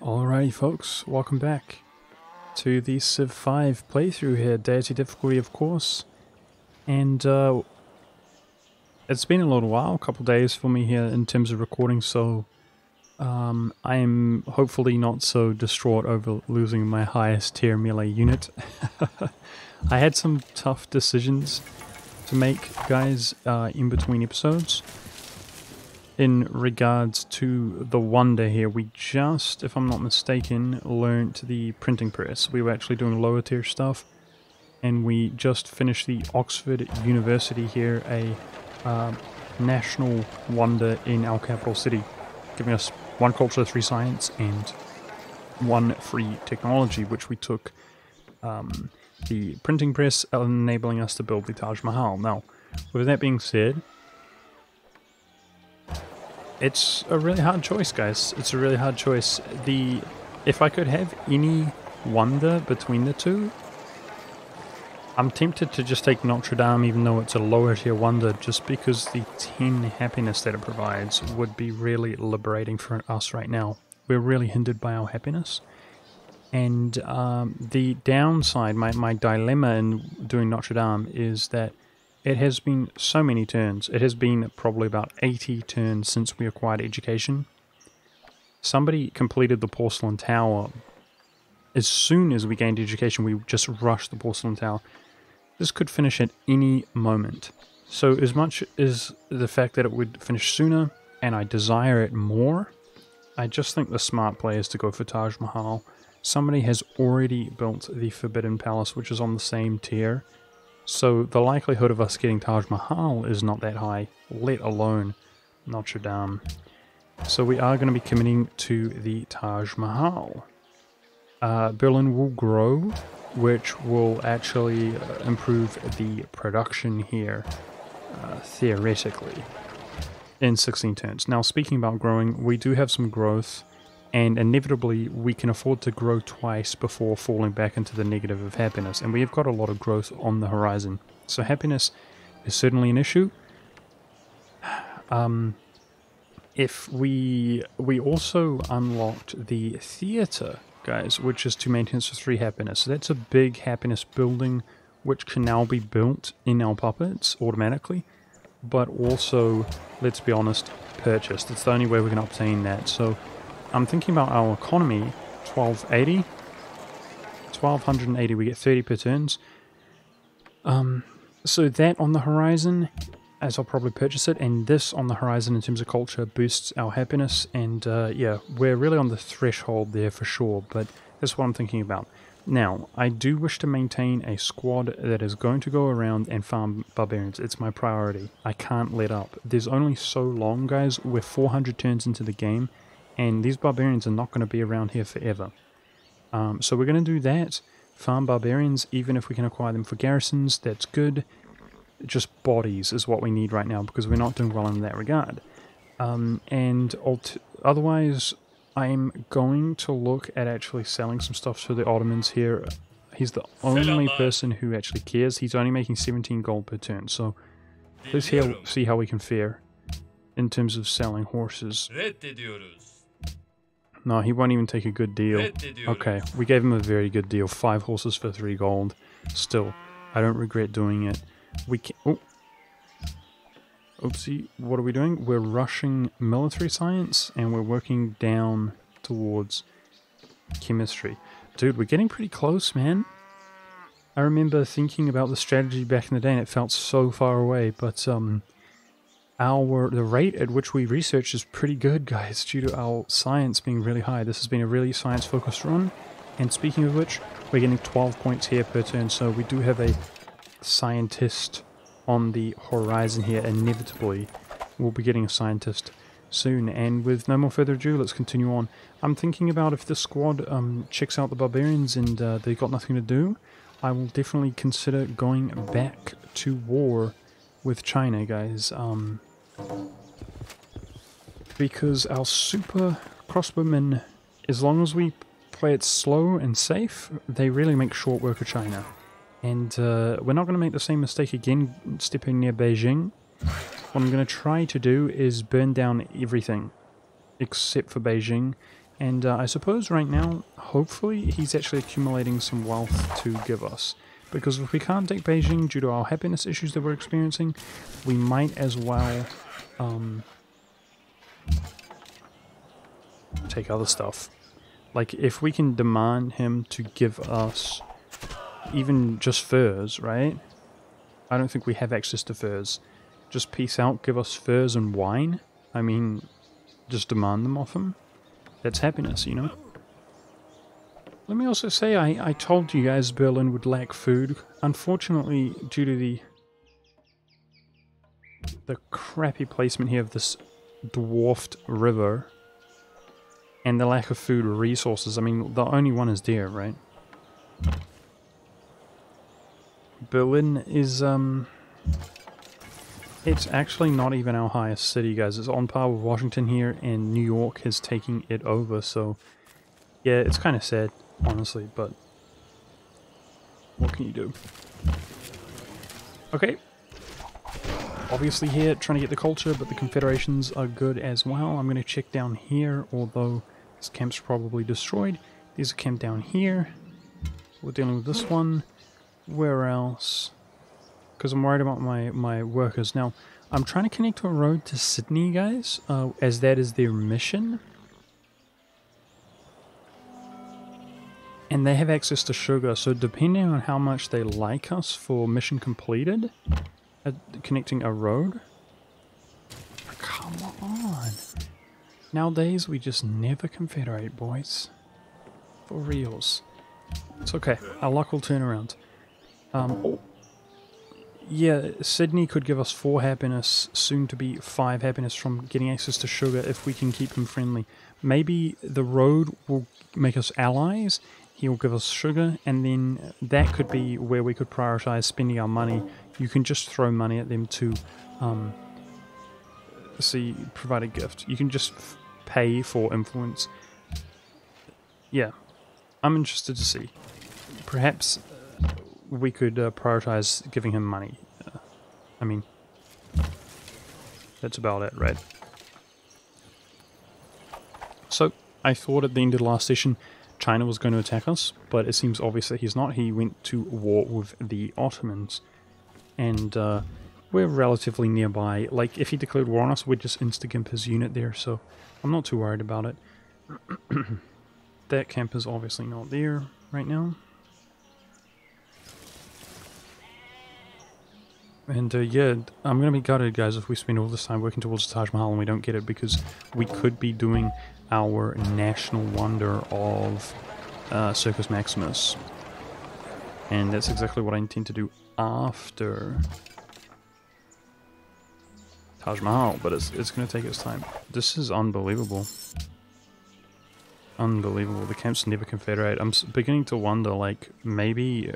Alrighty folks, welcome back to the Civ 5 playthrough here, Deity difficulty of course, and it's been a little while, a couple days for me here in terms of recording, so I am hopefully not so distraught over losing my highest tier melee unit. I had some tough decisions to make, guys, in between episodes. In regards to the wonder here, we just, if I'm not mistaken, learnt the printing press. We were actually doing lower tier stuff, and we just finished the Oxford University here, a national wonder in our capital city, giving us 1 culture, 3 science, and 1 free technology, which we took the printing press, enabling us to build the Taj Mahal. Now, with that being said, it's a really hard choice, guys. It's a really hard choice. If I could have any wonder between the two, I'm tempted to just take Notre Dame, even though it's a lower tier wonder, just because the 10 happiness that it provides would be really liberating for us right now. We're really hindered by our happiness. And the downside, my dilemma in doing Notre Dame is that it has been so many turns. It has been probably about 80 turns since we acquired education. Somebody completed the porcelain tower. As soon as we gained education, we just rushed the porcelain tower. This could finish at any moment. So as much as the fact that it would finish sooner, and I desire it more, I just think the smart play is to go for Taj Mahal. Somebody has already built the Forbidden Palace, which is on the same tier. So the likelihood of us getting Taj Mahal is not that high, let alone Notre Dame. So we are going to be committing to the Taj Mahal. Berlin will grow, which will actually improve the production here, theoretically, in 16 turns. Now, speaking about growing, we do have some growth, and inevitably we can afford to grow twice before falling back into the negative of happiness, and we have got a lot of growth on the horizon. So happiness is certainly an issue. If we also unlocked the theatre, guys, which is 2 maintenance for 3 happiness. So that's a big happiness building, which can now be built in our puppets automatically, but also, let's be honest, purchased. It's the only way we can obtain that. So I'm thinking about our economy, 1280, 1280, we get 30 per turns. So that on the horizon, as I'll probably purchase it, and this on the horizon in terms of culture boosts our happiness, and yeah, we're really on the threshold there for sure, but that's what I'm thinking about. Now, I do wish to maintain a squad that is going to go around and farm barbarians. It's my priority. I can't let up. There's only so long, guys. We're 400 turns into the game, and these barbarians are not going to be around here forever. So we're going to do that. Farm barbarians, even if we can acquire them for garrisons, that's good. Just bodies is what we need right now, because we're not doing well in that regard. Otherwise, I'm going to look at actually selling some stuff to the Ottomans here. He's the only person who actually cares. He's only making 17 gold per turn, so let's see how we can fare in terms of selling horses. No, he won't even take a good deal. Okay, we gave him a very good deal. 5 horses for 3 gold. Still, I don't regret doing it. We can... Oh! Oopsie, what are we doing? We're rushing military science, and we're working down towards chemistry. Dude, we're getting pretty close, man. I remember thinking about the strategy back in the day, and it felt so far away, but the rate at which we research is pretty good, guys, due to our science being really high. This has been a really science-focused run, and speaking of which, we're getting 12 points here per turn, so we do have a scientist on the horizon here. Inevitably, we'll be getting a scientist soon, and with no more further ado, let's continue on. I'm thinking about if this squad checks out the barbarians and they've got nothing to do, I will definitely consider going back to war with China, guys. Because our super crossbowmen, as long as we play it slow and safe, they really make short work of China. And we're not going to make the same mistake again stepping near Beijing. What I'm going to try to do is burn down everything except for Beijing, And I suppose right now, hopefully, he's actually accumulating some wealth to give us. Because if we can't take Beijing due to our happiness issues that we're experiencing, we might as well take other stuff. Like, if we can demand him to give us even just furs, right? I don't think we have access to furs. Just peace out, give us furs and wine. I mean, just demand them off him. That's happiness, you know? Let me also say, I told you guys Berlin would lack food. Unfortunately, due to the crappy placement here of this dwarfed river and the lack of food resources, I mean, the only one is there, right? Berlin is, it's actually not even our highest city, guys. It's on par with Washington here, and New York is taking it over, so yeah, it's kind of sad, honestly, but what can you do? Okay. Obviously here, trying to get the culture, but the confederations are good as well. I'm going to check down here, although this camp's probably destroyed. There's a camp down here. We're dealing with this one. Where else? Because I'm worried about my workers. Now, I'm trying to connect to a road to Sydney, guys, as that is their mission. And they have access to sugar, so depending on how much they like us for mission completed, connecting a road. Come on. Nowadays, we just never confederate, boys. For reals. It's okay. Our luck will turn around. Yeah, Sydney could give us 4 happiness, soon to be 5 happiness from getting access to sugar if we can keep him friendly. Maybe the road will make us allies, he'll give us sugar, and then that could be where we could prioritize spending our money. You can just throw money at them to provide a gift. You can just pay for influence. Yeah, I'm interested to see. Perhaps we could prioritize giving him money. I mean, that's about it, right? So, I thought at the end of the last session China was going to attack us, but it seems obvious that he's not. He went to war with the Ottomans, and we're relatively nearby. Like, if he declared war on us, we'd just insta-gimp his unit there, so I'm not too worried about it. That camp is obviously not there right now. And yeah, I'm going to be gutted, guys, if we spend all this time working towards the Taj Mahal and we don't get it, because we could be doing our national wonder of Circus Maximus. And that's exactly what I intend to do after Taj Mahal, but it's going to take its time. This is unbelievable. Unbelievable. The camps never confederate. I'm beginning to wonder, like, maybe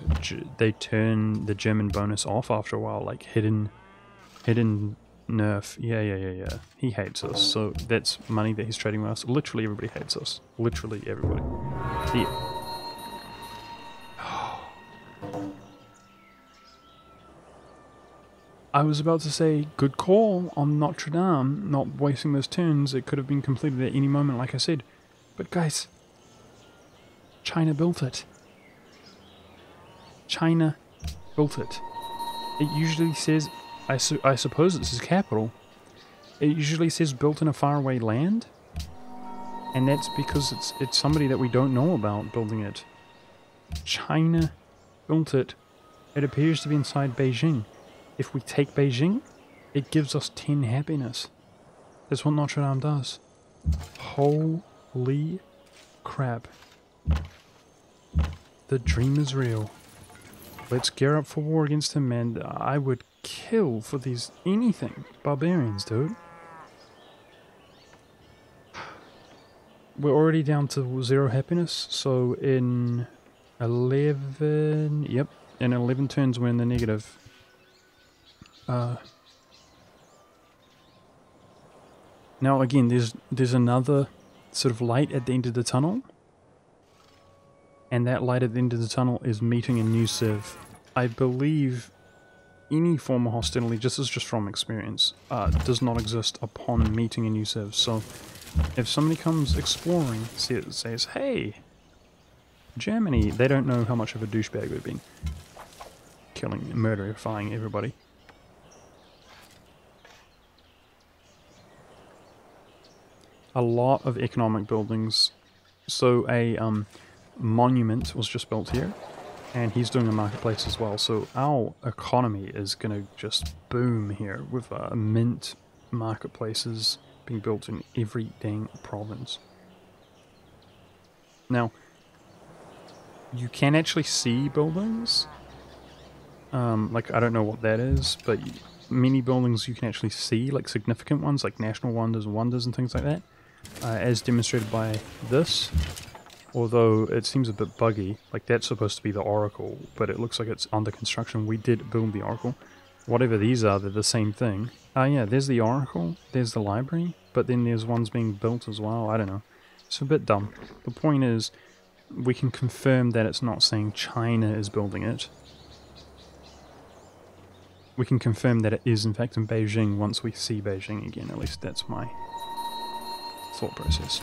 they turn the German bonus off after a while, like hidden nerf. Yeah. He hates us, so that's money that he's trading with us. Literally everybody hates us. Literally everybody. Yeah. I was about to say, good call on Notre Dame, not wasting those turns. It could have been completed at any moment, like I said. But guys, China built it. China built it. It usually says, I suppose it's his capital. It usually says built in a faraway land. And that's because it's somebody that we don't know about building it. China built it. It appears to be inside Beijing. If we take Beijing, it gives us 10 happiness. That's what Notre Dame does. Holy crap. The dream is real. Let's gear up for war against him, man. I would kill for these anything. Barbarians, dude. We're already down to 0 happiness, so in 11... Yep, in 11 turns we're in the negative. Now again, there's another sort of light at the end of the tunnel, and that light at the end of the tunnel is meeting a new Civ. I believe any form of hostility, this is just from experience, does not exist upon meeting a new Civ, so If somebody comes exploring, see it says, hey, Germany, they don't know how much of a douchebag we've been. Killing, murderifying everybody. A lot of economic buildings. So a monument was just built here, and he's doing a marketplace as well. So our economy is going to just boom here with mint marketplaces being built in every dang province. Now, you can actually see buildings. Like, I don't know what that is, but many buildings you can actually see, like significant ones, like national wonders and things like that, as demonstrated by this. Although it seems a bit buggy, like that's supposed to be the Oracle, but it looks like it's under construction. We did build the Oracle. Whatever these are, they're the same thing. Yeah, there's the Oracle, there's the library, but then there's ones being built as well. I don't know. It's a bit dumb. The point is, we can confirm that it's not saying China is building it. We can confirm that it is in fact in Beijing once we see Beijing again. At least that's my thought process.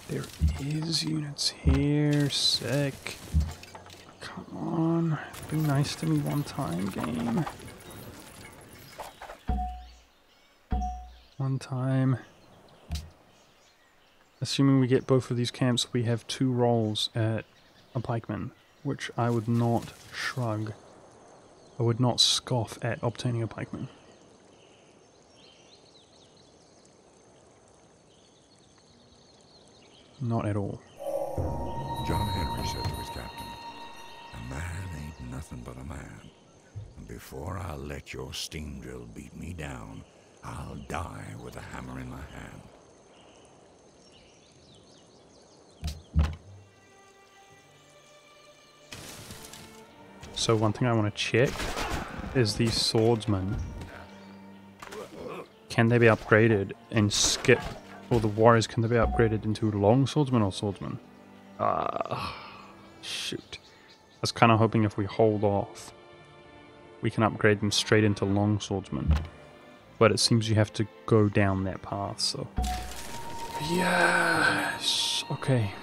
There is units here. Sick. Come on. Be nice to me one time, game. One time. Assuming we get both of these camps, we have 2 rolls at a pikeman, which I would not shrug. I would not scoff at obtaining a pikeman. Not at all. John Henry said to his captain, "A man ain't nothing but a man. And before I'll let your steam drill beat me down, I'll die with a hammer in my hand." So one thing I want to check is these swordsmen. Can they be upgraded and skip, or the warriors, can they be upgraded into long swordsmen or swordsmen? Shoot. I was kind of hoping if we hold off, we can upgrade them straight into long swordsmen. But it seems you have to go down that path, so... Yes! Okay.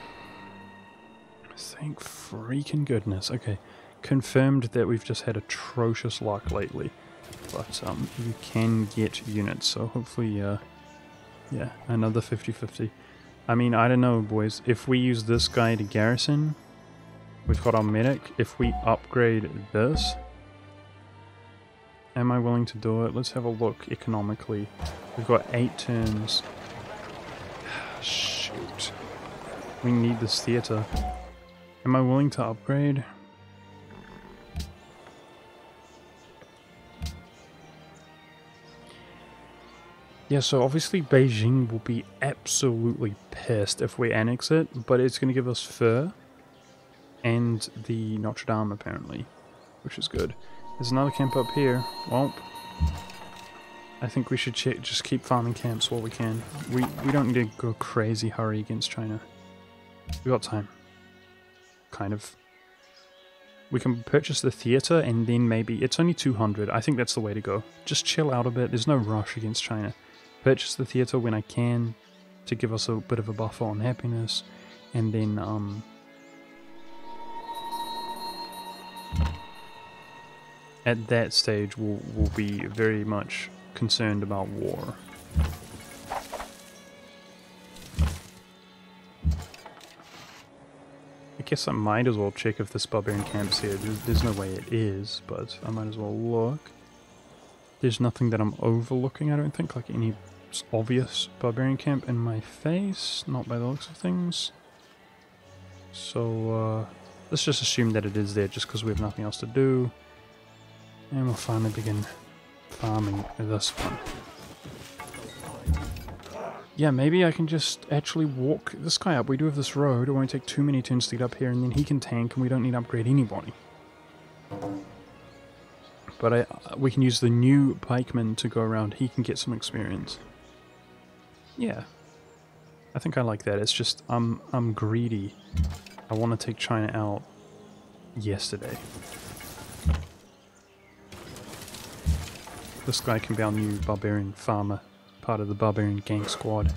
Thank freaking goodness. Okay. Confirmed that we've just had atrocious luck lately. But you can get units, so hopefully, yeah, another 50-50. I mean, I don't know, boys. If we use this guy to garrison, we've got our medic. If we upgrade this, am I willing to do it? Let's have a look economically. We've got 8 turns. Shoot. We need this theater. Am I willing to upgrade? Yeah, so obviously Beijing will be absolutely pissed if we annex it, but it's going to give us fur and the Notre Dame apparently, which is good. There's another camp up here. Well, I think we should just keep farming camps while we can. We don't need to go crazy hurry against China. We got time. Kind of. We can purchase the theater and then maybe... It's only 200. I think that's the way to go. Just chill out a bit. There's no rush against China. Purchase the theater when I can to give us a bit of a buffer on happiness, and then at that stage we'll be very much concerned about war. I guess I might as well check if this barbarian camp's here. There's no way it is, but I might as well look. There's nothing that I'm overlooking, I don't think, like any obvious barbarian camp in my face, not by the looks of things. So let's just assume that it is there just because we have nothing else to do, and we'll finally begin farming this one. Yeah, maybe I can just actually walk this guy up. We do have this road, it won't take too many turns to get up here, and then he can tank and we don't need to upgrade anybody. But we can use the new pikeman to go around, he can get some experience. Yeah, I think I like that. It's just, I'm greedy. I want to take China out yesterday. This guy can be our new barbarian farmer part of the barbarian gang squad.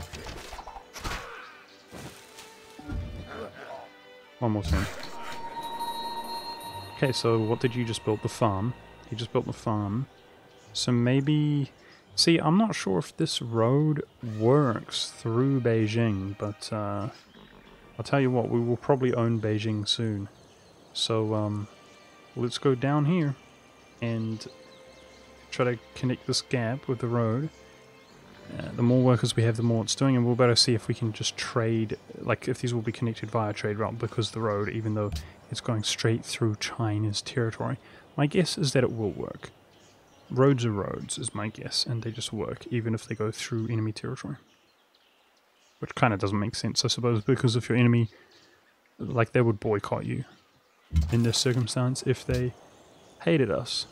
One more turn. Okay, so what did you just build? The farm. You just built the farm. So maybe... See, I'm not sure if this road works through Beijing, but I'll tell you what, we will probably own Beijing soon. So let's go down here and try to connect this gap with the road. The more workers we have, the more it's doing, and we'll better see if we can just trade, like if these will be connected via trade route, because the road, even though it's going straight through China's territory, my guess is that it will work. Roads are roads, is my guess, and they just work, even if they go through enemy territory. Which kind of doesn't make sense, I suppose, because if your enemy, like, they would boycott you in this circumstance if they hated us.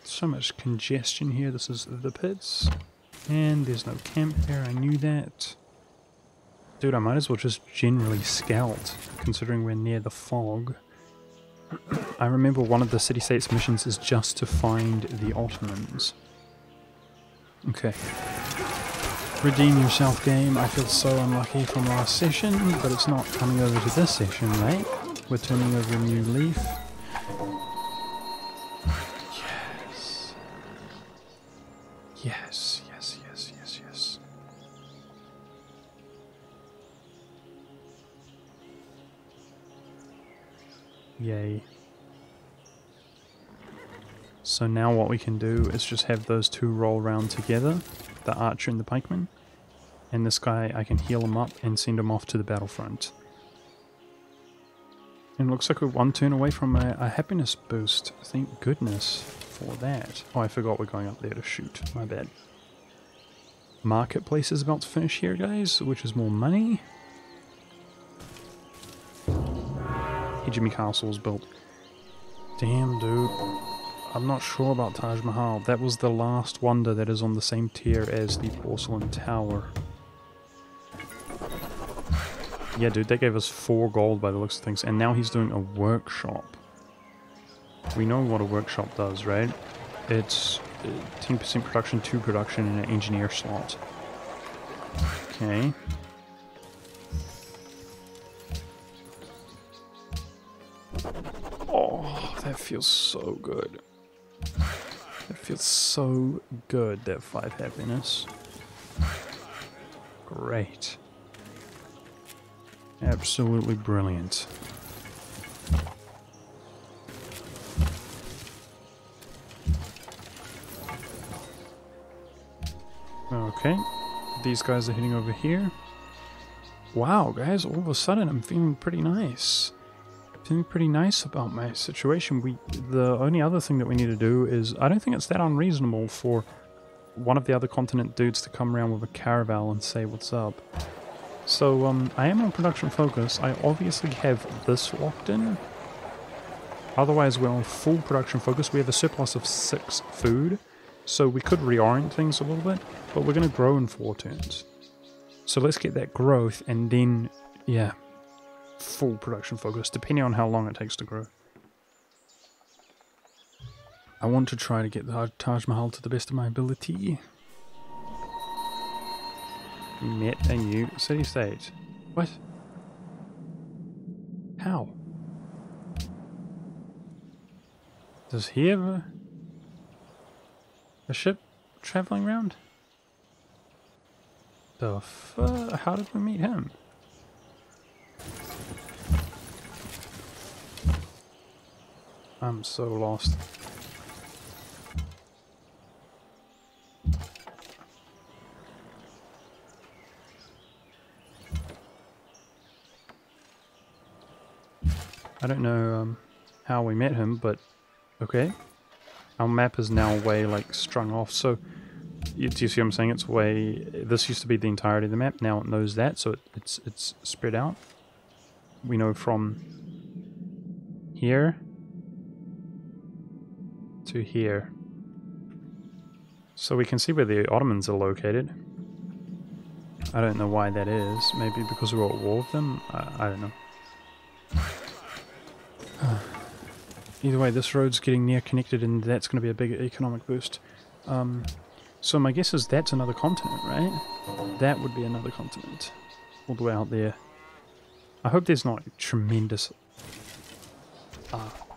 So much congestion here. This is the pits, and there's no camp there. I knew that. Dude, I might as well just generally scout, considering we're near the fog. I remember one of the city-states missions is just to find the Ottomans. Okay. Redeem yourself, game. I feel so unlucky from last session, but it's not coming over to this session, mate. We're turning over a new leaf. Yes. Yes, yes, yes, yes, yes. Yay. So now what we can do is just have those two roll around together, the archer and the pikeman, and this guy, I can heal him up and send him off to the battlefront. And it looks like we're one turn away from a happiness boost. Thank goodness for that. Oh, I forgot we're going up there to shoot. My bad. Marketplace is about to finish here, guys, which is more money. Jimmy Castle's built. Damn, dude. I'm not sure about Taj Mahal. That was the last wonder that is on the same tier as the Porcelain Tower. Yeah, dude, that gave us 4 gold by the looks of things. And now he's doing a workshop. We know what a workshop does, right? It's 10% production, 2 production, and an engineer slot. Okay. Oh, that feels so good. That feels so good, that 5 happiness. Great. Absolutely brilliant. Okay, these guys are heading over here. Wow, guys, all of a sudden I'm feeling pretty nice. Feeling pretty nice about my situation. The only other thing that we need to do is, I don't think it's that unreasonable for one of the other continent dudes to come around with a caravel and say what's up. So, I am on production focus. I obviously have this locked in. Otherwise, we're on full production focus. We have a surplus of 6 food, so we could reorient things a little bit, but we're going to grow in 4 turns. So let's get that growth, and then, yeah, full production focus, depending on how long it takes to grow. I want to try to get the Taj Mahal to the best of my ability. We met a new city-state. What? How? Does he have a ship traveling around? The fuck? How did we meet him? I'm so lost. I don't know how we met him, but okay. Our map is now way like strung off, so do you see what I'm saying? It's way, this used to be the entirety of the map, now it knows that, so it's spread out. We know from here to here. So we can see where the Ottomans are located. I don't know why that is. Maybe because we're at war with them? I don't know. Either way, this road's getting near connected and that's going to be a big economic boost. So my guess is that's another continent, right? That would be another continent. All the way out there. I hope there's not tremendous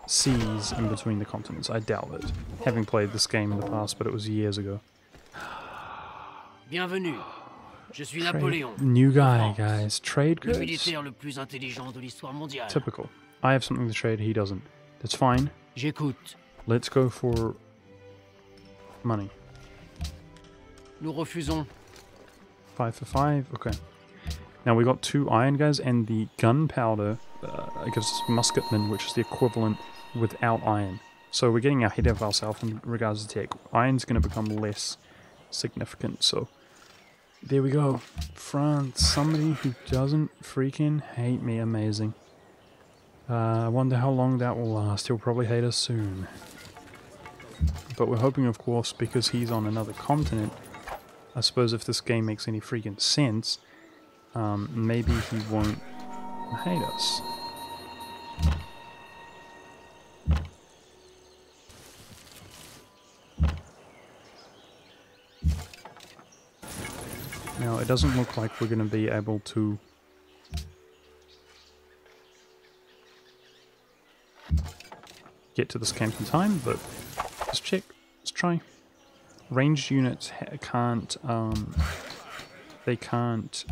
seas in between the continents. I doubt it. Having played this game in the past, but it was years ago. Bienvenue. Je suis Napoléon. New guy, guys. Trade Le goods? militaire le plus intelligent de l'histoire mondiale. Typical. I have something to trade, he doesn't. That's fine. J'écoute. Let's go for money. Nous refusons. 5 for 5, okay. Now we got 2 iron guys, and the gunpowder gives us musketmen, which is the equivalent without iron. So we're getting ahead of ourselves in regards to tech. Iron's going to become less significant, so there we go. France, somebody who doesn't freaking hate me, amazing. I wonder how long that will last. He'll probably hate us soon. But we're hoping, of course, because he's on another continent, I suppose if this game makes any freaking sense, maybe he won't hate us. Now, it doesn't look like we're going to be able to get to this camp in time, but let's check. Let's try. Ranged units can't, they can't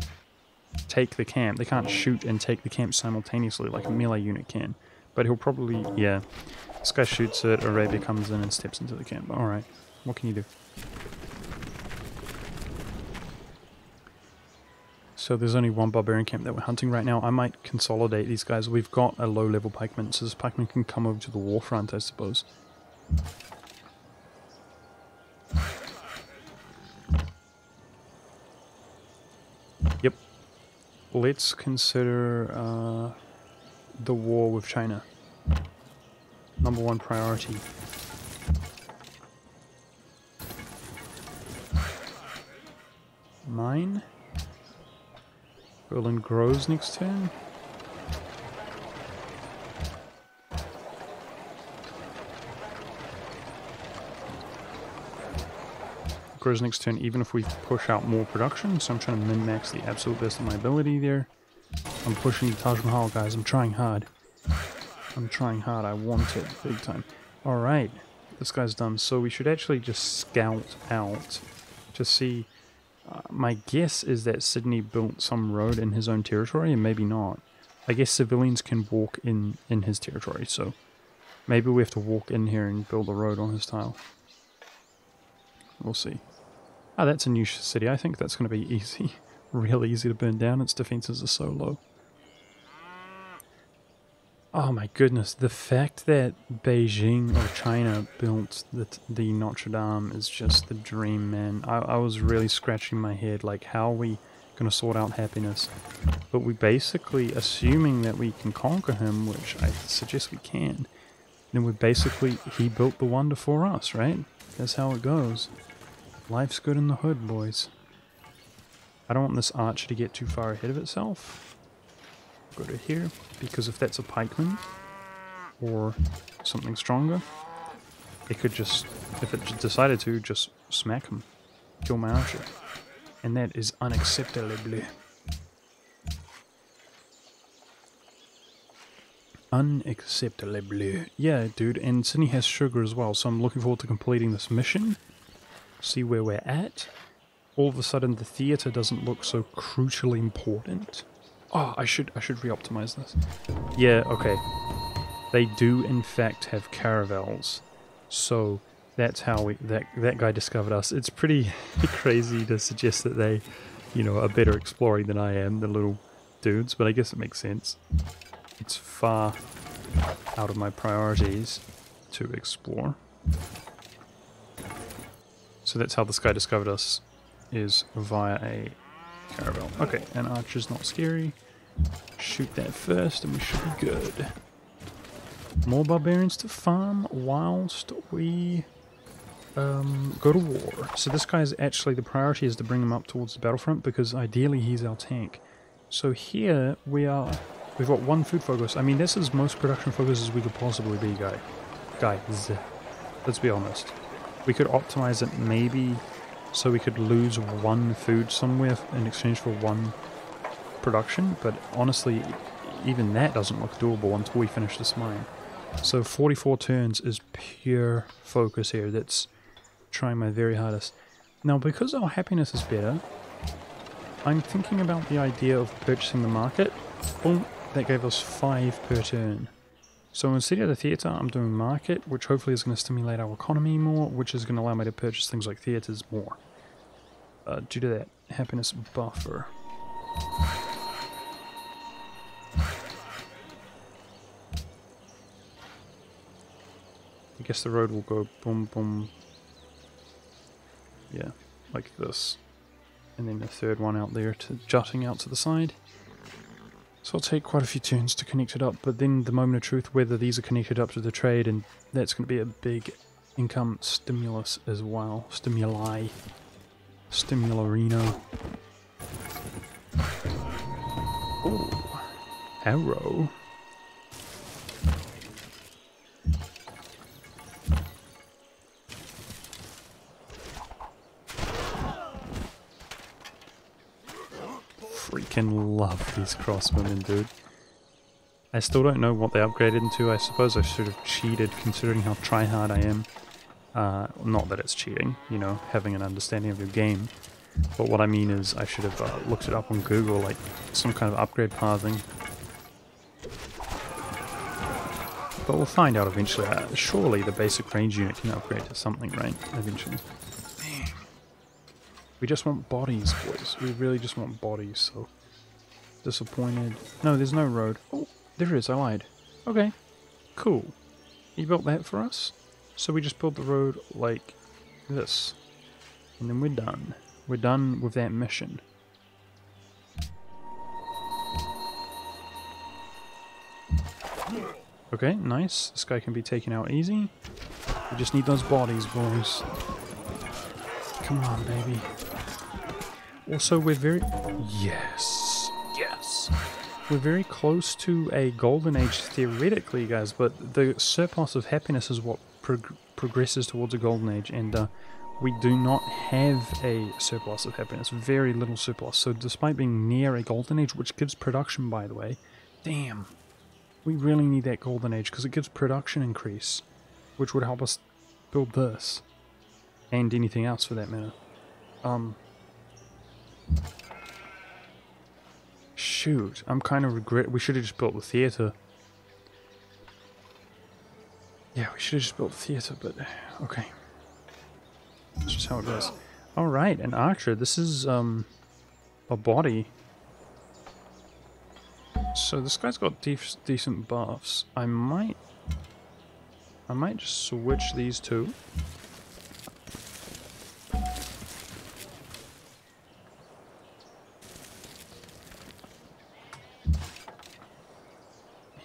take the camp. They can't shoot and take the camp simultaneously like a melee unit can. But he'll probably, yeah. This guy shoots it, Arabia comes in and steps into the camp. Alright, what can you do? So there's only one barbarian camp that we're hunting right now. I might consolidate these guys. We've got a low-level pikeman, so this pikeman can come over to the war front, I suppose. Yep. Let's consider the war with China. #1 priority. Mine? Berlin grows next turn. Grows next turn even if we push out more production, so I'm trying to min-max the absolute best of my ability there. I'm pushing the Taj Mahal, guys. I'm trying hard. I'm trying hard. I want it big time. Alright, this guy's done. So we should actually just scout out to see. My guess is that Sydney built some road in his own territory, and maybe not. I guess civilians can walk in his territory, so maybe we have to walk in here and build a road on his tile. We'll see. Ah, that's a new city. I think that's going to be easy. Real easy to burn down. Its defenses are so low. Oh my goodness, the fact that Beijing or China built the Notre Dame is just the dream, man. I was really scratching my head, like, how are we going to sort out happiness? But we basically, assuming that we can conquer him, which I suggest we can, then we basically, he built the wonder for us, right? That's how it goes. Life's good in the hood, boys. I don't want this archer to get too far ahead of itself. Go to here, because if that's a pikeman or something stronger, it could just, if it decided to, just smack him, kill my archer, and that is unacceptable. Unacceptable. Yeah, dude, and Sydney has sugar as well, so I'm looking forward to completing this mission, see where we're at. All of a sudden the theatre doesn't look so crucially important. Oh, I should re-optimize this. Yeah, okay. They do in fact have caravels. So that's how that guy discovered us. It's pretty crazy to suggest that they, you know, are better exploring than I am, the little dudes, but I guess it makes sense. It's far out of my priorities to explore. So that's how this guy discovered us, is via a caravel. Okay, and archer's not scary. Shoot that first and we should be good. More barbarians to farm whilst we go to war. So this guy's actually, the priority is to bring him up towards the battlefront because ideally he's our tank. So here we've got 1 food focus. I mean, this is most production focus as we could possibly be, guys. Let's be honest. We could optimize it maybe so we could lose one food somewhere in exchange for one production, but honestly, even that doesn't look doable until we finish this mine. So 44 turns is pure focus here. That's trying my very hardest. Now, because our happiness is better, I'm thinking about the idea of purchasing the market. Boom, that gave us 5 per turn. So instead of the theatre, I'm doing market, which hopefully is going to stimulate our economy more, which is going to allow me to purchase things like theatres more. Due to that happiness buffer. I guess the road will go boom, boom. Yeah, like this. And then the third one out there jutting out to the side. So it'll take quite a few turns to connect it up, but then the moment of truth, whether these are connected up to the trade, and that's going to be a big income stimulus as well. Stimuli. Stimularino. Oh, arrow. Freaking love these crossbowmen, dude. I still don't know what they upgraded into. I suppose I should have cheated considering how tryhard I am. Not that it's cheating, you know, having an understanding of your game. But what I mean is I should have looked it up on Google, like some kind of upgrade pathing. But we'll find out eventually. Surely the basic range unit can upgrade to something, right? Eventually. We just want bodies, boys. We really just want bodies, so... Disappointed. No, there's no road. Oh, there is, I lied. Okay, cool. You built that for us? So we just built the road like this. And then we're done. We're done with that mission. Okay, nice. This guy can be taken out easy. We just need those bodies, boys. Come on, baby. Also, we're very... Yes! Yes! We're very close to a golden age, theoretically, guys, but the surplus of happiness is what progresses towards a golden age, and we do not have a surplus of happiness. Very little surplus. So despite being near a golden age, which gives production, by the way, damn, we really need that golden age, because it gives production increase, which would help us build this. And anything else, for that matter. Shoot, I'm kind of regret. We should have just built the theatre. Yeah, we should have just built the theatre, but okay. That's just how it goes. Alright, an archer. This is a body. So this guy's got decent buffs. I might just switch these two.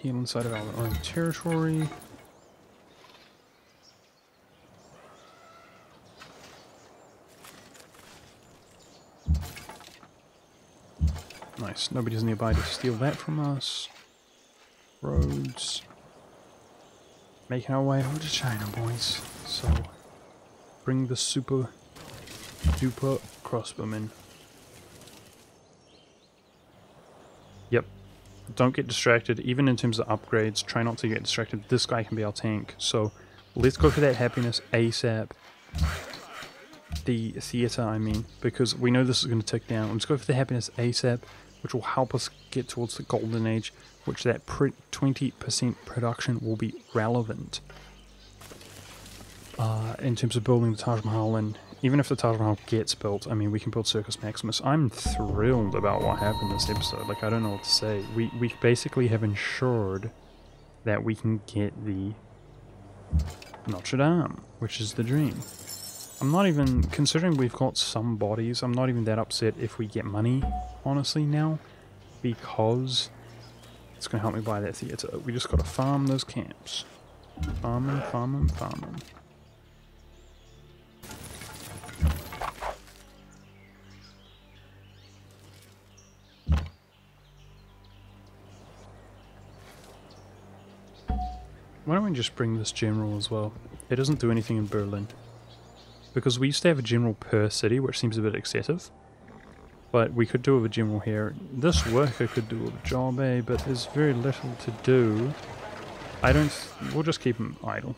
Heal inside of our own territory. Nice. Nobody's nearby to steal that from us. Roads. Making our way over to China, boys. So, bring the super duper crossbowmen. Yep. Don't get distracted, even in terms of upgrades, try not to get distracted. This guy can be our tank, so let's go for that happiness ASAP. The theatre, I mean, because we know this is going to tick down. Let's go for the happiness ASAP, which will help us get towards the golden age, which that 20% production will be relevant in terms of building the Taj Mahal. And even if the Taj Mahal gets built, I mean, we can build Circus Maximus. I'm thrilled about what happened this episode. Like, I don't know what to say. We basically have ensured that we can get the Notre Dame, which is the dream. I'm not even, considering we've got some bodies, I'm not even that upset if we get money, honestly, now, because it's going to help me buy that theatre. We just got to farm those camps. Farm them, farm them, farm them. Why don't we just bring this general as well? It doesn't do anything in Berlin. because we used to have a general per city, which seems a bit excessive. But we could do with a general here. This worker could do a job, but there's very little to do. We'll just keep him idle.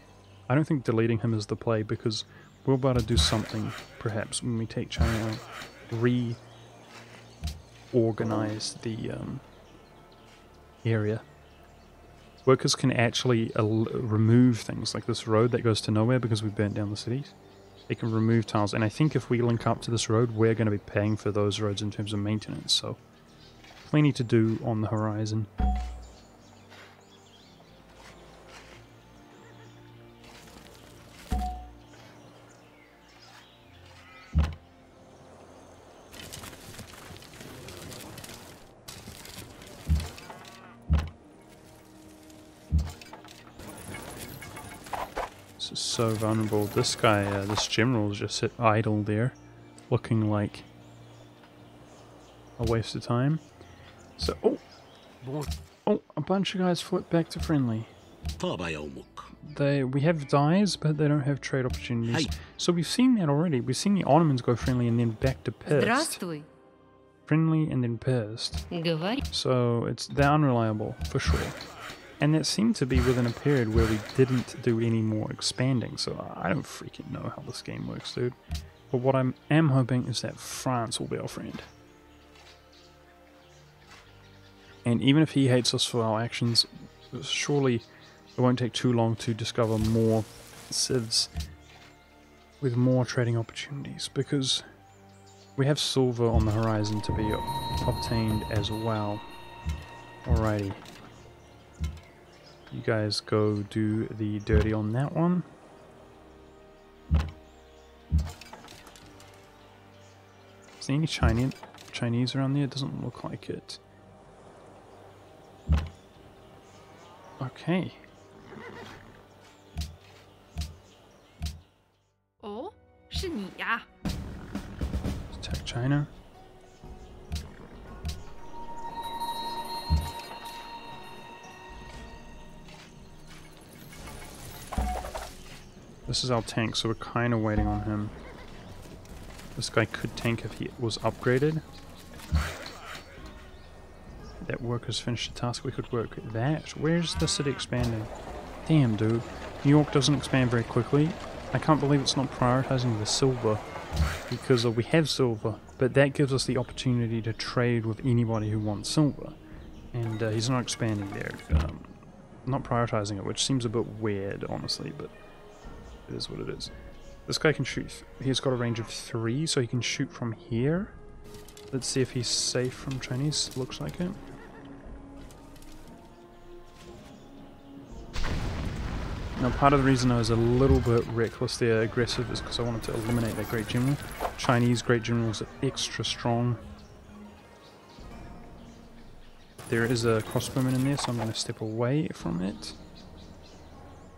I don't think deleting him is the play, because we'll be able to do something, perhaps, when we take China out. Reorganize the area. Workers can actually remove things, like this road that goes to nowhere because we burnt down the cities. They can remove tiles, and I think if we link up to this road, we're going to be paying for those roads in terms of maintenance, so plenty to do on the horizon. This is so vulnerable. This guy, this general is just sit idle there, looking like a waste of time. So, oh, a bunch of guys flipped back to friendly. We have dyes, but they don't have trade opportunities. So we've seen that already. We've seen the Ottomans go friendly and then back to pissed. Friendly and then pissed. So they're unreliable, for sure. And that seemed to be within a period where we didn't do any more expanding, so I don't freaking know how this game works, dude. But what I am hoping is that France will be our friend. And even if he hates us for our actions, surely it won't take too long to discover more civs with more trading opportunities, because we have silver on the horizon to be obtained as well. Alrighty. You guys go do the dirty on that one. Is there any Chinese around there? It doesn't look like it. Okay. Oh, 是你呀. Attack China. This is our tank, so we're kind of waiting on him. This guy could tank if he was upgraded. That worker's finished the task, we could work that. Where's the city expanding? Damn, dude. New York doesn't expand very quickly. I can't believe it's not prioritizing the silver, because we have silver, but that gives us the opportunity to trade with anybody who wants silver. And he's not expanding there. Not prioritizing it, which seems a bit weird, honestly, but it is what it is. This guy can shoot. He's got a range of 3, so he can shoot from here. Let's see if he's safe from Chinese. Looks like it. Now, part of the reason I was a little bit reckless there, aggressive, is because I wanted to eliminate that Great General. Chinese Great Generals are extra strong. There is a crossbowman in there, so I'm going to step away from it.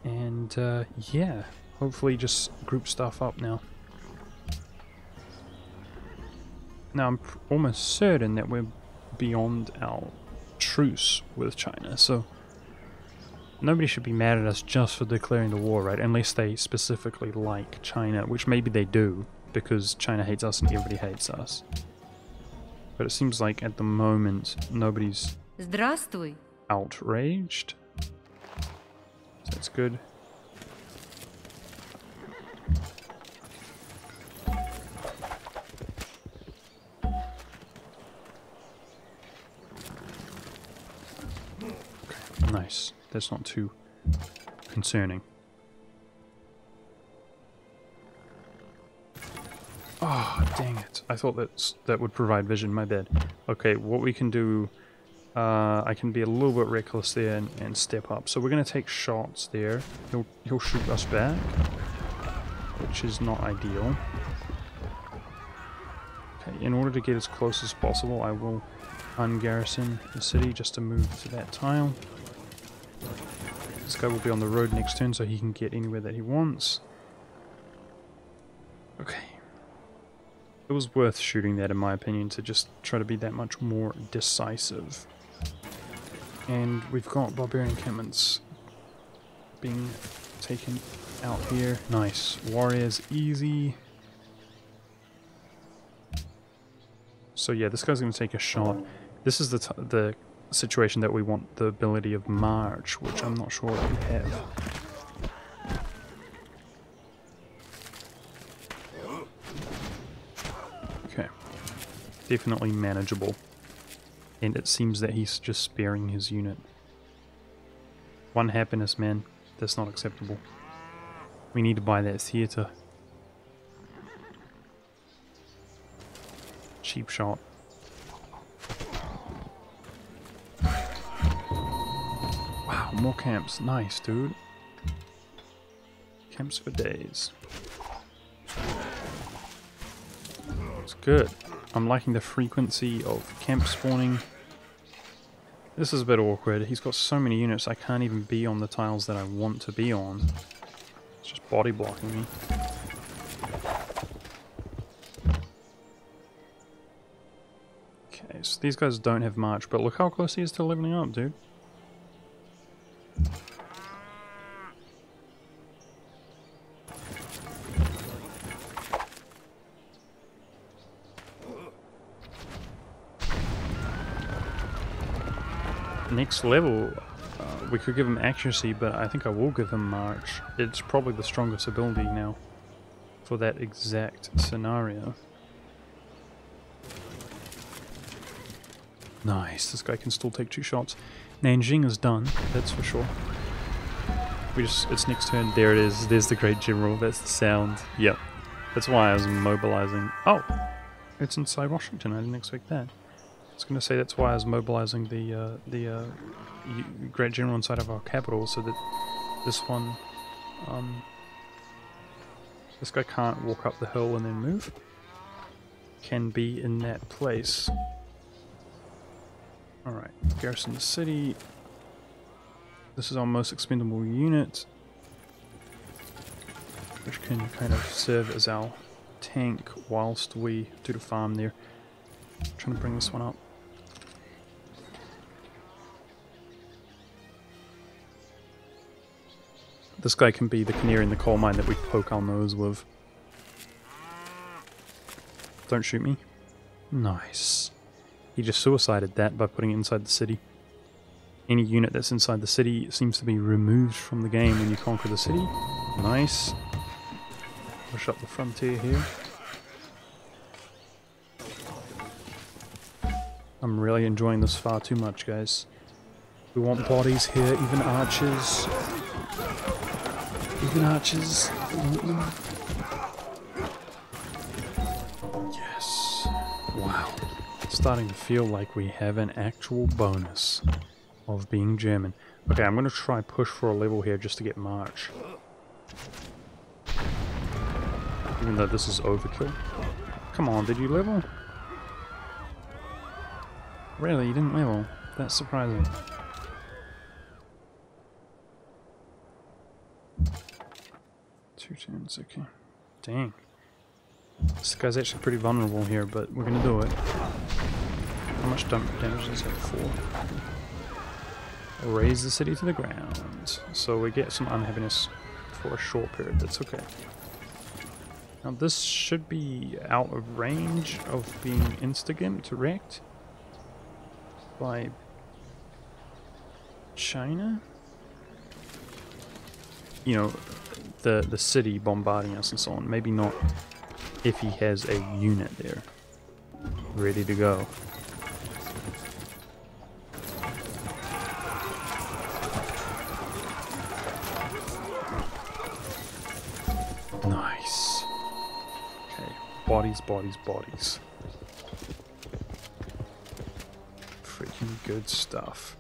And, yeah. Hopefully just group stuff up now. Now I'm almost certain that we're beyond our truce with China, so nobody should be mad at us just for declaring the war, right? Unless they specifically like China, which maybe they do, because China hates us and everybody hates us. But it seems like at the moment nobody's outraged. So that's good. Nice. That's not too concerning. Oh, dang it. I thought that would provide vision. My bad. Okay, what we can do... I can be a little bit reckless there and step up. So we're going to take shots there. He'll shoot us back, which is not ideal. Okay, in order to get as close as possible, I will ungarrison the city just to move to that tile. This guy will be on the road next turn, so he can get anywhere that he wants. Okay. It was worth shooting that, in my opinion, to just try to be that much more decisive. And we've got barbarian encampments being taken out here. Nice. Warriors, easy. So yeah, this guy's going to take a shot. This is the situation that we want the ability of March, which I'm not sure that we have. Okay. Definitely manageable. And it seems that he's just sparing his unit. 1 happiness, man. That's not acceptable. We need to buy that theatre. Cheap shot. Wow, more camps. Nice, dude. Camps for days. It's good. I'm liking the frequency of camp spawning. This is a bit awkward. He's got so many units I can't even be on the tiles that I want to be on. It's just body blocking me. Okay, so these guys don't have March, but look how close he is to leveling up, dude. Next level, we could give him accuracy, but I think I will give him March. It's probably the strongest ability now for that exact scenario. Nice, this guy can still take 2 shots. Nanjing is done, that's for sure. It's next turn. There it is. There's the Great General. That's the sound. Yep. That's why I was mobilizing. Oh! It's inside Washington. I didn't expect that. I was going to say that's why I was mobilizing the Great General inside of our capital, so that this one, this guy can't walk up the hill and then move. Can be in that place. Alright, garrison the city. This is our most expendable unit, which can kind of serve as our tank whilst we do the farm there. I'm trying to bring this one up. This guy can be the canary in the coal mine that we poke our nose with. Don't shoot me. Nice. He just suicided that by putting it inside the city. Any unit that's inside the city seems to be removed from the game when you conquer the city. Nice. Push up the frontier here. I'm really enjoying this far too much, guys. We want bodies here, even archers. Even archers. Yes. Wow. It's starting to feel like we have an actual bonus of being German. Okay, I'm going to try push for a level here just to get March. Even though this is overkill. Come on, did you level? Really, you didn't level? That's surprising. Two turns, okay. Dang. This guy's actually pretty vulnerable here, but we're gonna do it. How much damage does it have? 4. Raise the city to the ground. So we get some unhappiness for a short period, that's okay. Now this should be out of range of being insta-gimped, wrecked by China? You know, the city bombarding us and so on. Maybe not if he has a unit there ready to go. Nice. Okay, bodies, bodies, bodies. Freaking good stuff.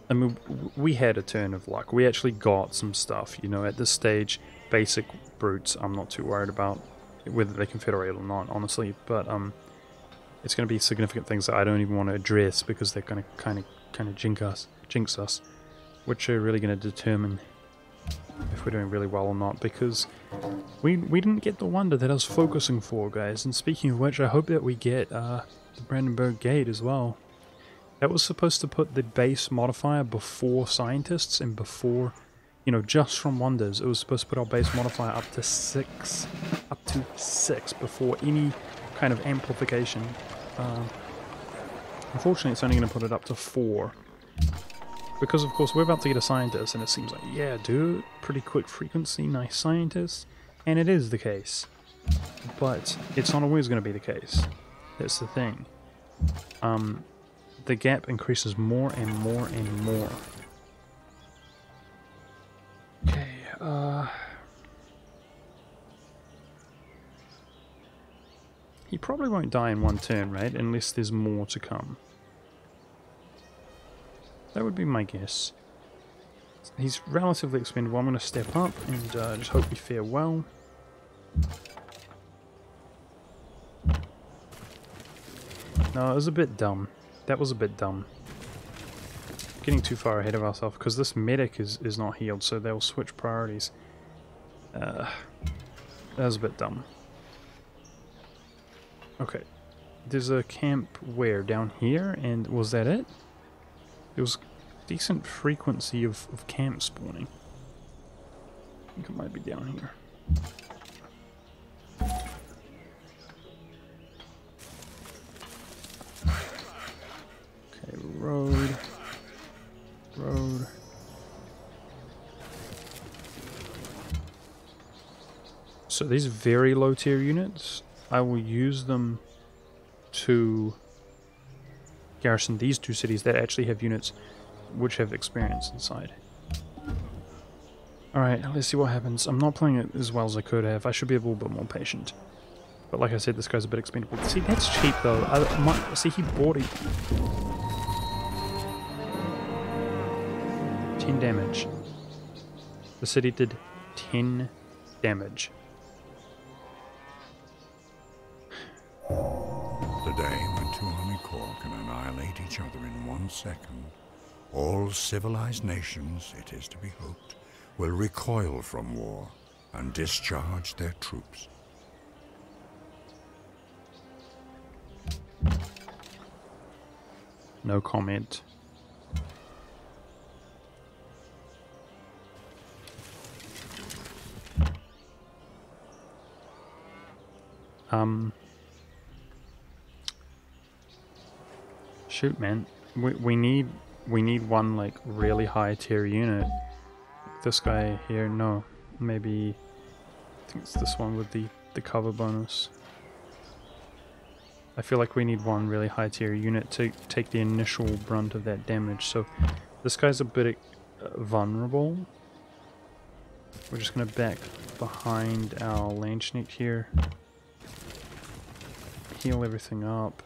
I mean, we had a turn of luck. We actually got some stuff, you know, at this stage. Basic brutes, I'm not too worried about whether they can federate or not, honestly. But it's going to be significant things that I don't even want to address because they're going to kind of jinx us, which are really going to determine if we're doing really well or not. Because we didn't get the wonder that I was focusing for, guys. And speaking of which, I hope that we get the Brandenburg Gate as well. That was supposed to put the base modifier before scientists and before, you know, just from wonders. It was supposed to put our base modifier up to 6 before any kind of amplification. Unfortunately, it's only going to put it up to 4. Because, of course, we're about to get a scientist, and it seems like, yeah, dude, pretty quick frequency, nice scientist. And it is the case. But it's not always going to be the case. That's the thing. The gap increases more and more and more. Okay, he probably won't die in one turn, right? Unless there's more to come. That would be my guess. He's relatively expendable. I'm going to step up and just hope we fare well. No, it was a bit dumb. That was a bit dumb. Getting too far ahead of ourselves, because this medic is not healed, so they'll switch priorities. That was a bit dumb. Okay. There's a camp where? Down here? And was that it? There was decent frequency of camp spawning. I think it might be down here. Okay, road. Road. So these very low tier units, I will use them to garrison these 2 cities that actually have units which have experience inside. Alright, let's see what happens. I'm not playing it as well as I could have. I should be a little bit more patient. But like I said, this guy's a bit expendable. See, that's cheap though. See, he bought it. 10 damage. The city did 10 damage. The day when 2 army corps can annihilate each other in 1 second, all civilized nations, it is to be hoped, will recoil from war and discharge their troops. No comment. Shoot, man. We need one like really high tier unit. This guy here, no. Maybe I think it's this one with the cover bonus. I feel like we need one really high tier unit to take the initial brunt of that damage. So this guy's a bit vulnerable. We're just gonna back behind our Landschnick here. Heal everything up.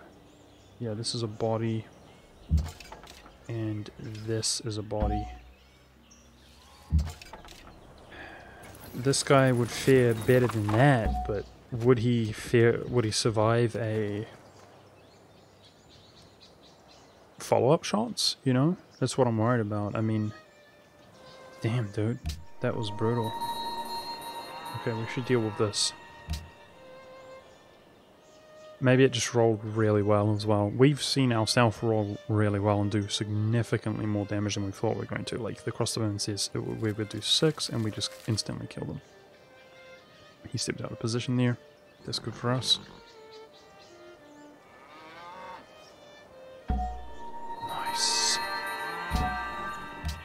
Yeah, this is a body. And this is a body. This guy would fare better than that, but would he survive a follow-up shots, you know? That's what I'm worried about. I mean, damn, dude. That was brutal. Okay, we should deal with this. Maybe it just rolled really well as well. We've seen ourselves roll really well and do significantly more damage than we thought we were going to. Like, the crossbow says we would do 6 and we just instantly killed him. He stepped out of position there. That's good for us. Nice.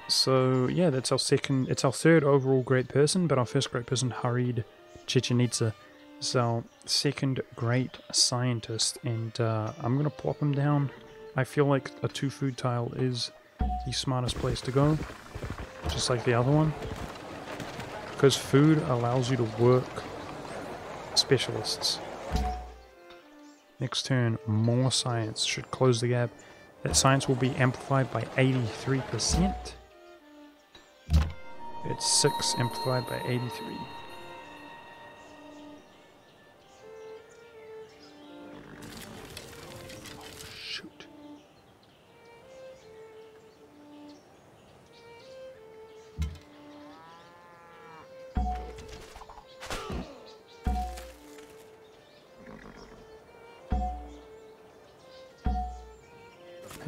So, yeah, that's our second... It's our third overall great person, but our first great person, Harid Chichen Itza, is our second great scientist, and I'm gonna plop him down. I feel like a 2 food tile is the smartest place to go, just like the other one, because food allows you to work specialists. Next turn, more science should close the gap. That science will be amplified by 83%. It's 6 amplified by 83.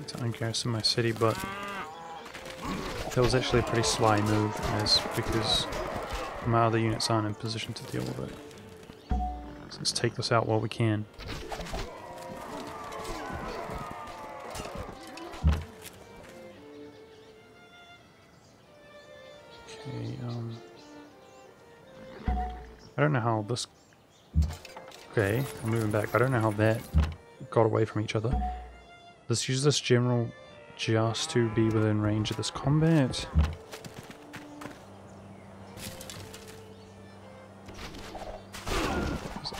To ungarrison my city, but that was actually a pretty sly move, because my other units aren't in position to deal with it. So let's take this out while we can. I don't know how this... Okay, I'm moving back. I don't know how that got away from each other. Let's use this general just to be within range of this combat.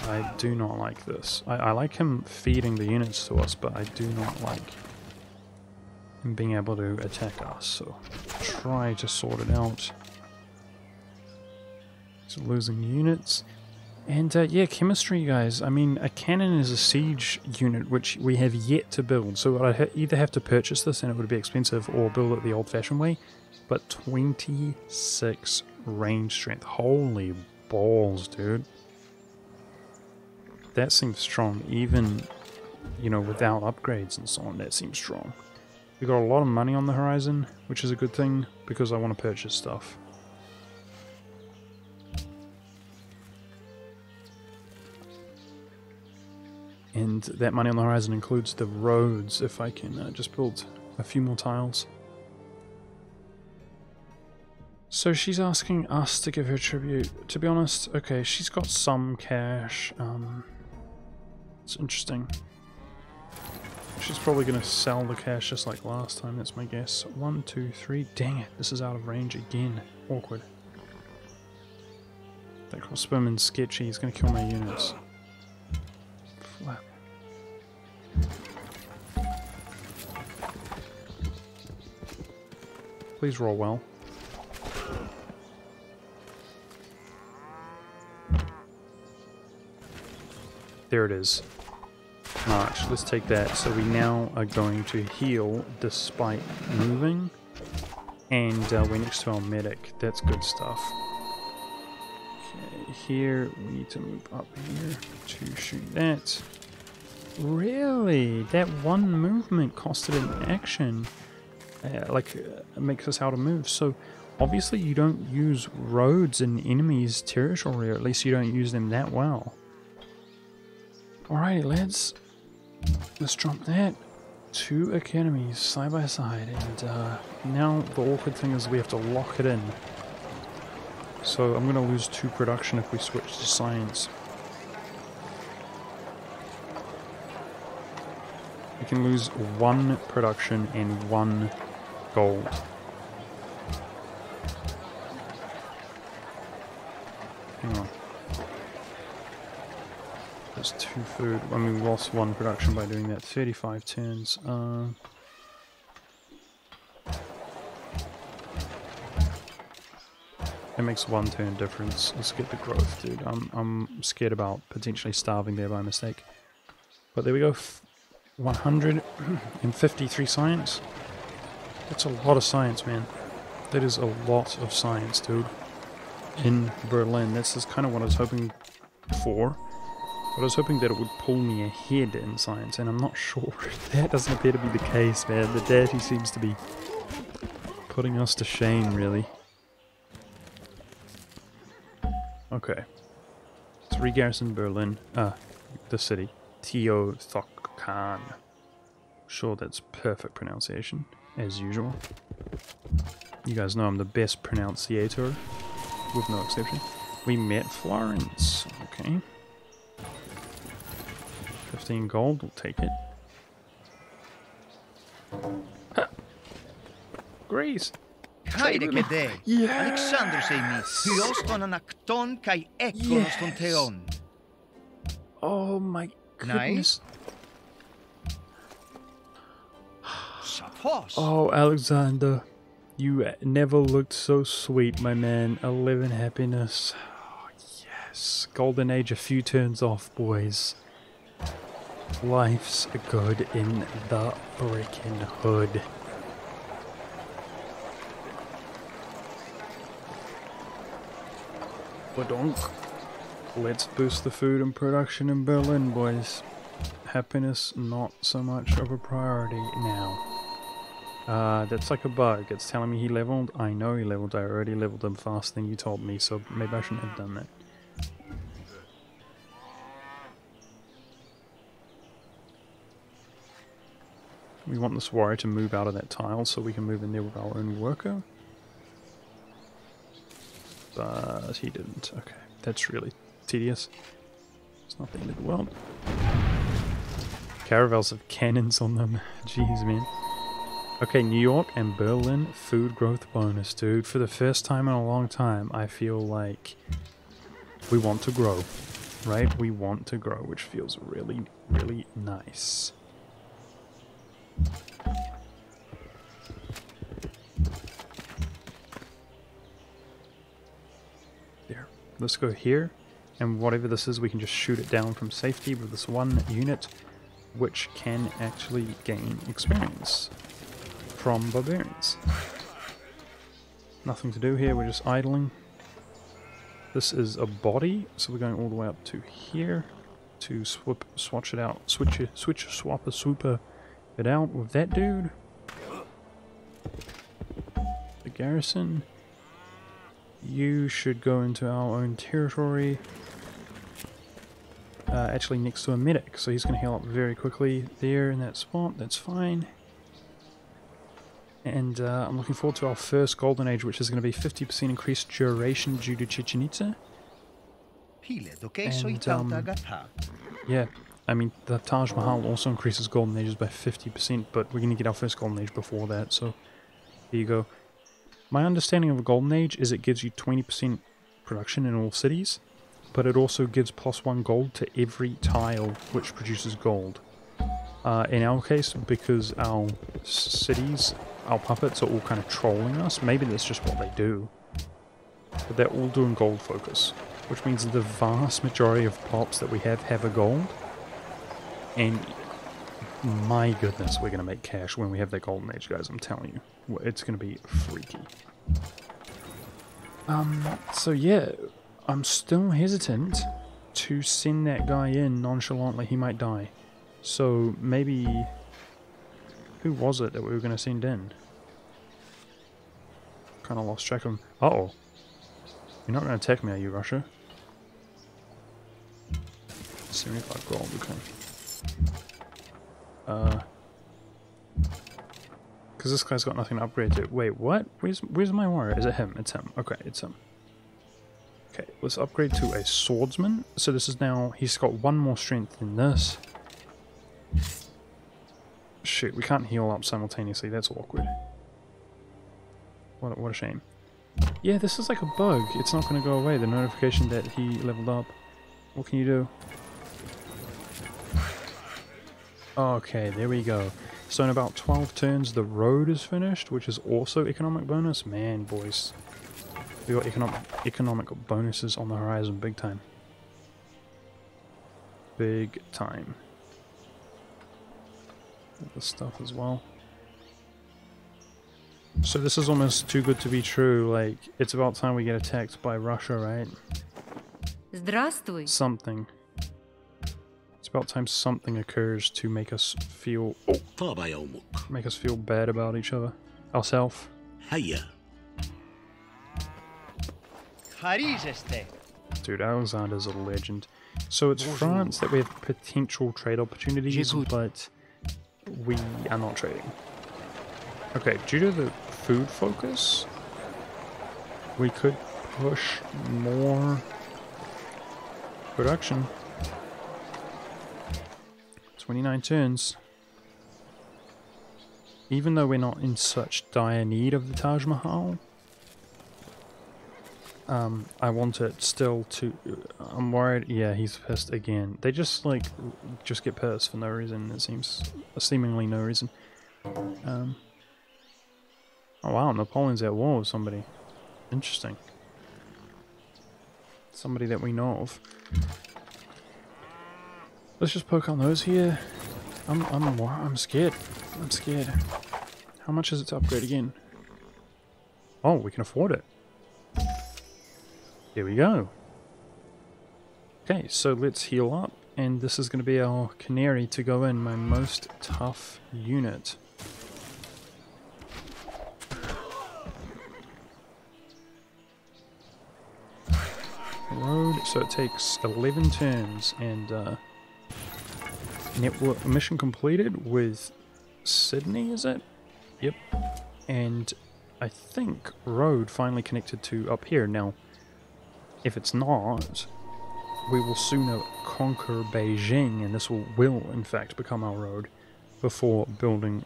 I do not like this. I like him feeding the units to us, but I do not like him being able to attack us, so try to sort it out. So losing units. And yeah, chemistry, guys. I mean, a cannon is a siege unit which we have yet to build, so I'd either have to purchase this and it would be expensive, or build it the old-fashioned way. But 26 range strength. Holy balls, dude. That seems strong, even, you know, without upgrades and so on. That seems strong. We got a lot of money on the horizon, which is a good thing, because I want to purchase stuff. And that money on the horizon includes the roads, if I can just build a few more tiles. So she's asking us to give her tribute. To be honest, okay, she's got some cash. It's interesting. She's probably going to sell the cash just like last time, that's my guess. 1, 2, 3. Dang it, this is out of range again. Awkward. That crossbowman's sketchy, he's going to kill my units. Flap. Please roll well. There it is. March. Let's take that. So we now are going to heal despite moving. And we're next to our medic. That's good stuff. Okay, here we need to move up here to shoot that. Really? That one movement costed an action. Makes us how to move. So obviously you don't use roads in enemies' territory, or at least you don't use them that well. Alrighty, lads. Let's drop that. 2 academies side by side, and now the awkward thing is we have to lock it in. So I'm going to lose 2 production if we switch to science. We can lose 1 production and 1 gold. Hang on. There's 2 food. I mean, we lost 1 production by doing that. 35 turns. It makes 1 turn difference. Let's get the growth, dude. I'm scared about potentially starving there by mistake. But there we go. 153 science. That's a lot of science, man. That is a lot of science, dude. In Berlin. This is kind of what I was hoping for. But I was hoping that it would pull me ahead in science, and I'm not sure. That doesn't appear to be the case, man. The Deity seems to be putting us to shame, really. Okay. Let's re-garrison Berlin. The city. Teotihuacan. Sure, that's perfect pronunciation, as usual. You guys know I'm the best pronunciator, with no exception. We met Florence. Okay. 15 gold, we'll take it. Ha! Greece! Haide che de. Yes! Alexander sei mi. Hyoston an acton kai ekonos ton theon. Oh my goodness. Sapos. Oh, Alexander. You never looked so sweet, my man. 11 happiness. Oh, yes. Golden age a few turns off, boys. Life's good in the freaking hood. Badonk. Let's boost the food and production in Berlin, boys. Happiness not so much of a priority now. That's like a bug. It's telling me he leveled. I know he leveled. I already leveled him faster than you told me, so maybe I shouldn't have done that. We want this warrior to move out of that tile so we can move in there with our own worker. But he didn't. Okay, that's really tedious. It's not the end of the world. Caravels have cannons on them. Jeez, man. Okay, New York and Berlin food growth bonus, dude. For the first time in a long time, I feel like we want to grow, right? We want to grow, which feels really, really nice. There. Let's go here, and whatever this is, we can just shoot it down from safety with this one unit, which can actually gain experience from barbarians. Nothing to do here, we're just idling. This is a body, so we're going all the way up to here to swatch it out, swap it out with that dude. The garrison. You should go into our own territory. Actually next to a medic, so he's going to heal up very quickly there in that spot, that's fine. And I'm looking forward to our first Golden Age, which is going to be 50% increased duration due to Chichen Itza. And, yeah, I mean, the Taj Mahal also increases Golden Ages by 50%, but we're going to get our first Golden Age before that, so there you go. My understanding of a Golden Age is it gives you 20% production in all cities, but it also gives +1 gold to every tile which produces gold. In our case, because our cities, our puppets are all kind of trolling us, maybe that's just what they do, but they're all doing gold focus, which means the vast majority of pops that we have a gold, and my goodness, we're going to make cash when we have that Golden Age, guys, I'm telling you. It's going to be freaky. So yeah, I'm still hesitant to send that guy in nonchalantly, he might die. So maybe, who was it that we were going to send in? Kind of lost track of him. Uh-oh. You're not going to attack me, are you, Russia? 75 gold, okay. Because this guy's got nothing to upgrade to. Wait, what? Where's my warrior? Is it him? It's him. Okay, it's him. Okay, let's upgrade to a swordsman. So this is now, he's got 1 more strength than this. Shoot, we can't heal up simultaneously, that's awkward. What a shame. Yeah, this is like a bug. It's not going to go away, the notification that he leveled up. What can you do? Okay, there we go. So in about 12 turns, the road is finished, which is also economic bonus. Man, boys. We got economic bonuses on the horizon, big time. Big time. All this stuff as well. So this is almost too good to be true. Like, it's about time we get attacked by Russia, right? Здравствуй. Something. It's about time something occurs to make us feel bad about each other. Ourselves. Dude, Alexander's a legend. So it's France that we have potential trade opportunities, but we are not trading. Okay, due to the food focus, we could push more production. 29 turns. Even though we're not in such dire need of the Taj Mahal, I want it still to... I'm worried... Yeah, he's pissed again. They just, like, just get pissed for no reason, it seems. Seemingly no reason. Oh wow, Napoleon's at war with somebody. Interesting. Somebody that we know of. Let's just poke on those here. I'm scared. I'm scared. How much is it to upgrade again? Oh, we can afford it. Here we go. Okay, so let's heal up, and this is going to be our canary to go in, my most tough unit. Road, so it takes 11 turns, and network mission completed with Sydney, is it? Yep. And I think road finally connected to up here. Now, if it's not, we will sooner conquer Beijing, and this will in fact become our road, before building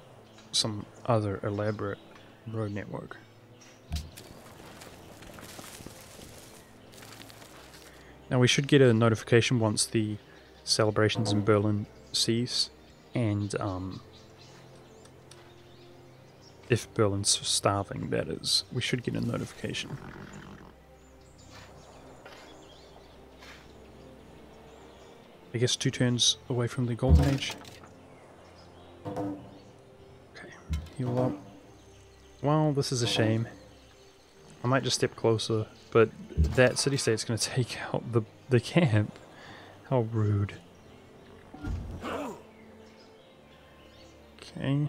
some other elaborate road network. Now we should get a notification once the celebrations in Berlin cease, and if Berlin's starving, that is, we should get a notification. I guess 2 turns away from the Golden Age. Okay, heal up. Well, this is a shame. I might just step closer, but that city-state's going to take out the camp. How rude. Okay.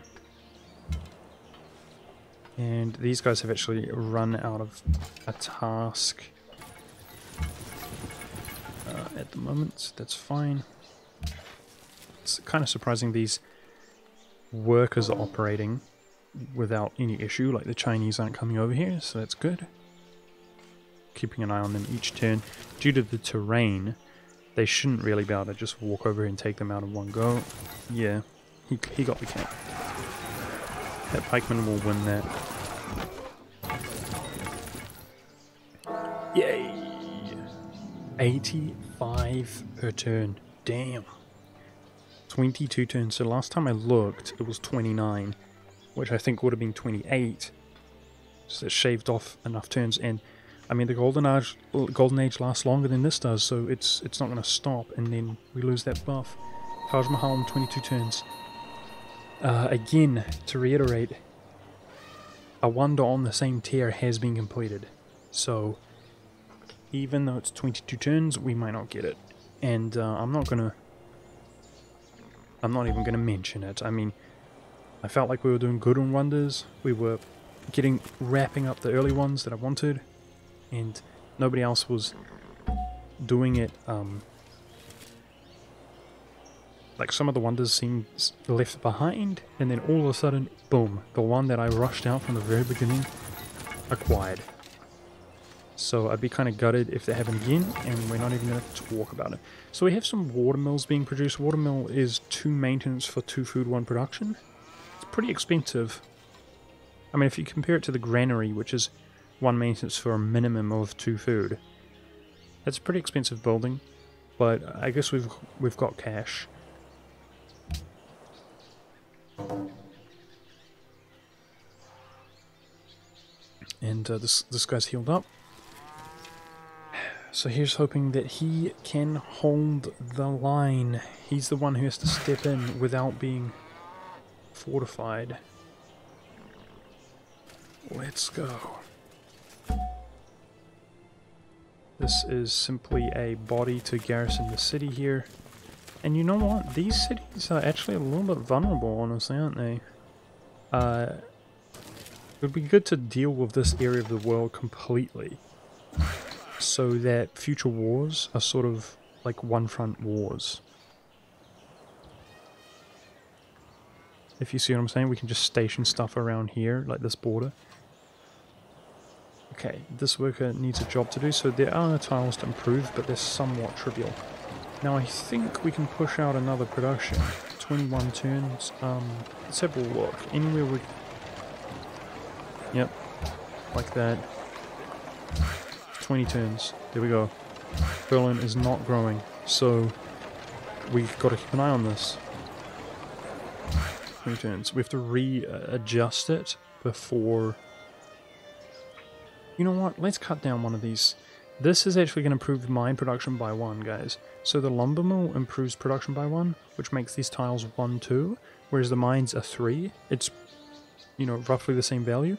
And these guys have actually run out of a task at the moment. That's fine. It's kind of surprising these workers are operating without any issue, like the Chinese aren't coming over here, so that's good. Keeping an eye on them each turn. Due to the terrain, they shouldn't really be able to just walk over here and take them out in one go. Yeah, he got the camp. That pikeman will win that. Yay! 85 per turn. Damn. 22 turns. So last time I looked, it was 29, which I think would have been 28. So it shaved off enough turns, and I mean the Golden Age lasts longer than this does, so it's not going to stop, and then we lose that buff. Taj Mahal in 22 turns. Again, to reiterate, a wonder on the same tier has been completed. So even though it's 22 turns, we might not get it. And I'm not even gonna mention it. I mean, I felt like we were doing good on wonders. We were wrapping up the early ones that I wanted, and nobody else was doing it. Like some of the wonders seemed left behind, and then all of a sudden, boom, the one that I rushed out from the very beginning, acquired. So I'd be kind of gutted if they happen again, and we're not even going to talk about it. So we have some watermills being produced. Watermill is 2 maintenance for 2 food, 1 production. It's pretty expensive. I mean, if you compare it to the granary, which is 1 maintenance for a minimum of 2 food, that's a pretty expensive building. But I guess we've got cash. And this guy's healed up. So here's hoping that he can hold the line. He's the one who has to step in without being fortified. Let's go. This is simply a body to garrison the city here. And you know what? These cities are actually a little bit vulnerable, honestly, aren't they? It would be good to deal with this area of the world completely, so that future wars are sort of like one-front wars. If you see what I'm saying, we can just station stuff around here, like this border. Okay, this worker needs a job to do, so there are tiles to improve, but they're somewhat trivial. Now I think we can push out another production. 21 turns. Let's have a look. Anywhere we... Yep, like that. 20 turns. There we go. Berlin is not growing, so we've got to keep an eye on this. 20 turns. We have to readjust it before... You know what? Let's cut down one of these. This is actually going to improve mine production by 1, guys. So the lumber mill improves production by 1, which makes these tiles 1, 2, whereas the mines are 3. It's, you know, roughly the same value.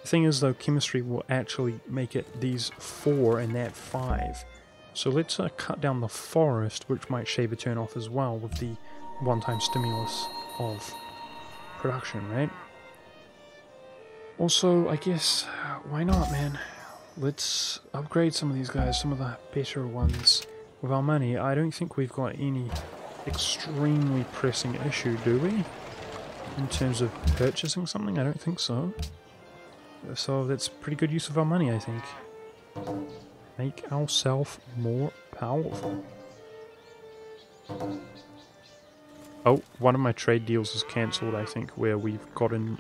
The thing is, though, chemistry will actually make it these 4 and that 5. So let's cut down the forest, which might shave a turn off as well with the one-time stimulus of production, right? Also, I guess, why not, man? Let's upgrade some of these guys, some of the better ones. With our money, I don't think we've got any extremely pressing issue, do we? In terms of purchasing something, I don't think so. So that's pretty good use of our money, I think. Make ourselves more powerful. Oh, one of my trade deals is cancelled, I think, where we've gotten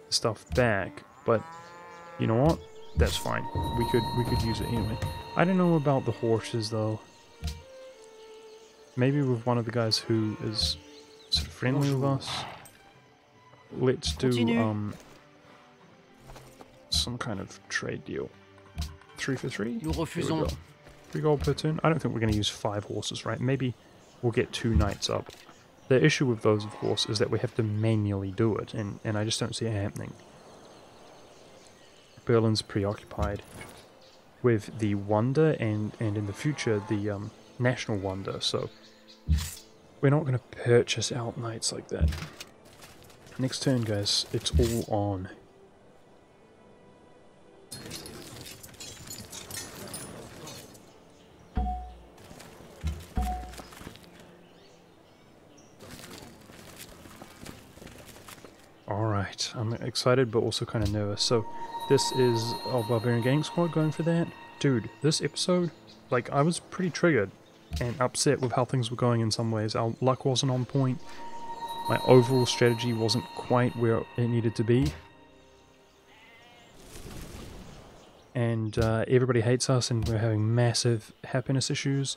stuff back. But you know what? That's fine. We could use it anyway. I don't know about the horses though. Maybe with one of the guys who is sort of friendly with us. Let's do some kind of trade deal. 3 for 3? Nous refusons. 3 gold per turn. I don't think we're going to use 5 horses, right? Maybe we'll get 2 knights up. The issue with those, of course, is that we have to manually do it, and I just don't see it happening. Berlin's preoccupied with the wonder and in the future the national wonder, so we're not going to purchase out knights like that. Next turn, guys, it's all on. Alright, I'm excited but also kind of nervous. So, this is our Barbarian Gang Squad going for that. Dude, this episode, like, I was pretty triggered and upset with how things were going in some ways. Our luck wasn't on point. My overall strategy wasn't quite where it needed to be. And everybody hates us and we're having massive happiness issues.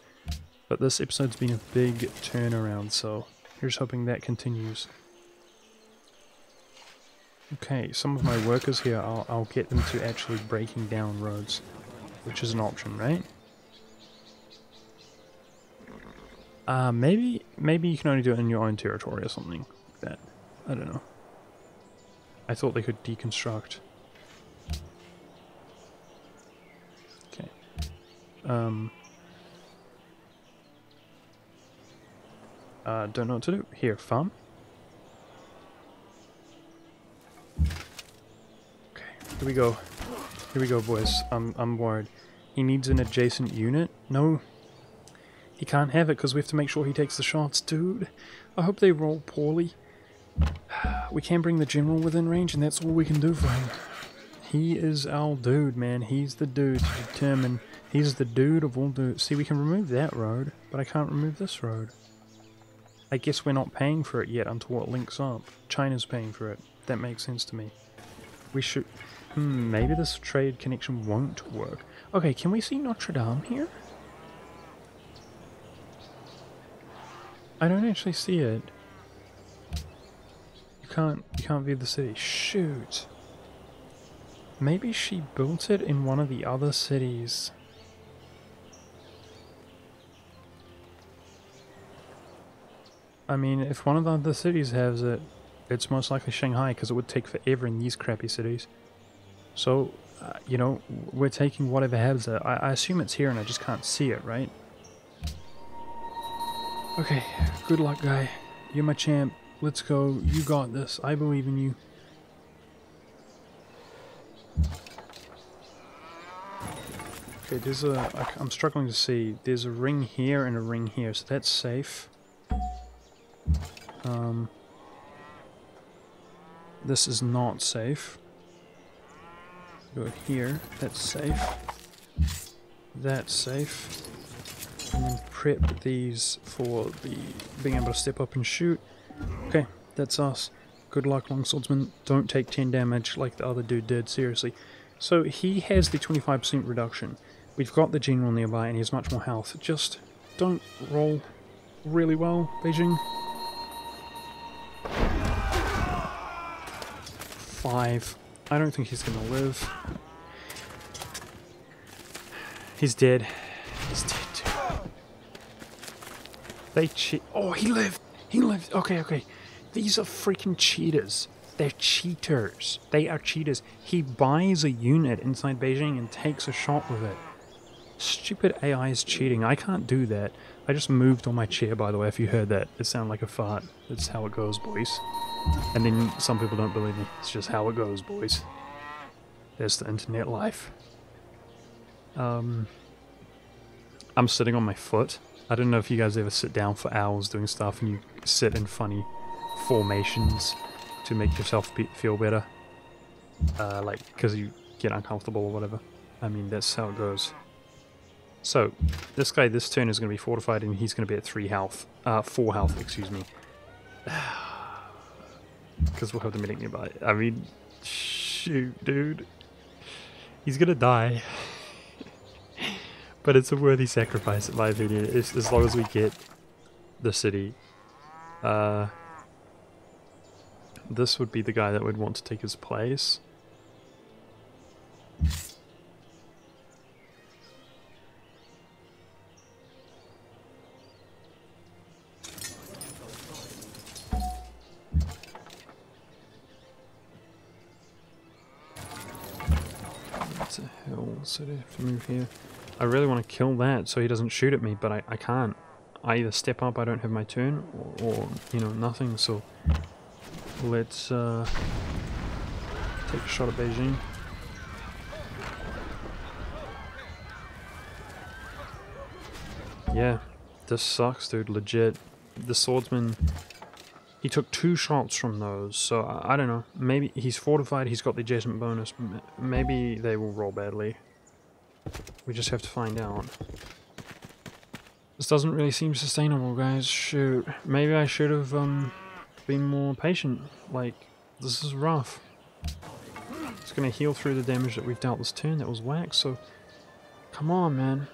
But this episode's been a big turnaround, so here's hoping that continues. Okay, some of my workers here, I'll get them to actually breaking down roads, which is an option, right? Maybe you can only do it in your own territory or something like that. I don't know. I thought they could deconstruct. Okay. Don't know what to do. Here, farm. Here we go. Here we go, boys. I'm worried. He needs an adjacent unit? No. He can't have it because we have to make sure he takes the shots. Dude, I hope they roll poorly. We can bring the general within range and that's all we can do for him. He is our dude, man. He's the dude to determine. He's the dude of all dudes. See, we can remove that road, but I can't remove this road. I guess we're not paying for it yet until it links up. China's paying for it. That makes sense to me. We should... maybe this trade connection won't work. Okay, can we see Notre Dame here? I don't actually see it. You can't view the city. Shoot. Maybe she built it in one of the other cities. I mean, if one of the other cities has it, it's most likely Shanghai, because it would take forever in these crappy cities. So, you know, we're taking whatever has it. I assume it's here and I just can't see it, right? Okay, good luck, guy. You're my champ. Let's go. You got this. I believe in you. Okay, there's I'm struggling to see. There's a ring here and a ring here, so that's safe. This is not safe. Go here. That's safe. That's safe. And then prep these for the being able to step up and shoot. Okay, that's us. Good luck, longswordsman. Don't take 10 damage like the other dude did, seriously. So he has the 25% reduction. We've got the general nearby and he has much more health. Just don't roll really well, Beijing. 5. I don't think he's gonna live. He's dead. He's dead too. They cheat. Oh, he lived. He lived. Okay, okay. These are freaking cheaters. They're cheaters. They are cheaters. He buys a unit inside Beijing and takes a shot with it. Stupid AI is cheating. I can't do that. I just moved on my chair, by the way, if you heard that. It sounded like a fart. That's how it goes, boys. And then some people don't believe me. It's just how it goes, boys. There's the internet life. I'm sitting on my foot. I don't know if you guys ever sit down for hours doing stuff and you sit in funny formations to make yourself feel better. Like, because you get uncomfortable or whatever. I mean, that's how it goes. So, this guy this turn is going to be fortified and he's going to be at 4 health, excuse me. Because we'll have the medic nearby. I mean, shoot, dude. He's going to die. But it's a worthy sacrifice in my opinion, as long as we get the city. This would be the guy that would want to take his place. It's a hill, so I have to move here. I really want to kill that so he doesn't shoot at me, but I can't. I either step up, I don't have my turn, or you know, nothing, so let's take a shot at Beijing. Yeah, this sucks, dude, legit. The swordsman, he took 2 shots from those, so I don't know. Maybe he's fortified, he's got the adjacent bonus. Maybe they will roll badly. We just have to find out. This doesn't really seem sustainable, guys. Shoot. Maybe I should have been more patient. Like, this is rough. It's gonna heal through the damage that we've dealt this turn. That was whack, so come on, man.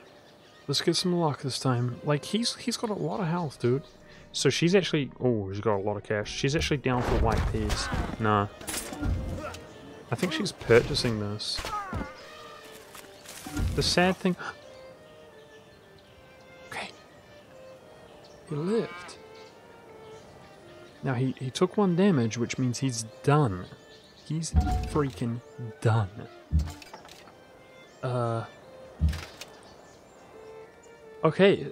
Let's get some luck this time. Like, he's got a lot of health, dude. So she's actually... Oh, she's got a lot of cash. She's actually down for white peas. Nah. I think she's purchasing this. The sad thing... Okay. He lived. Now, he took 1 damage, which means he's done. He's freaking done. Okay,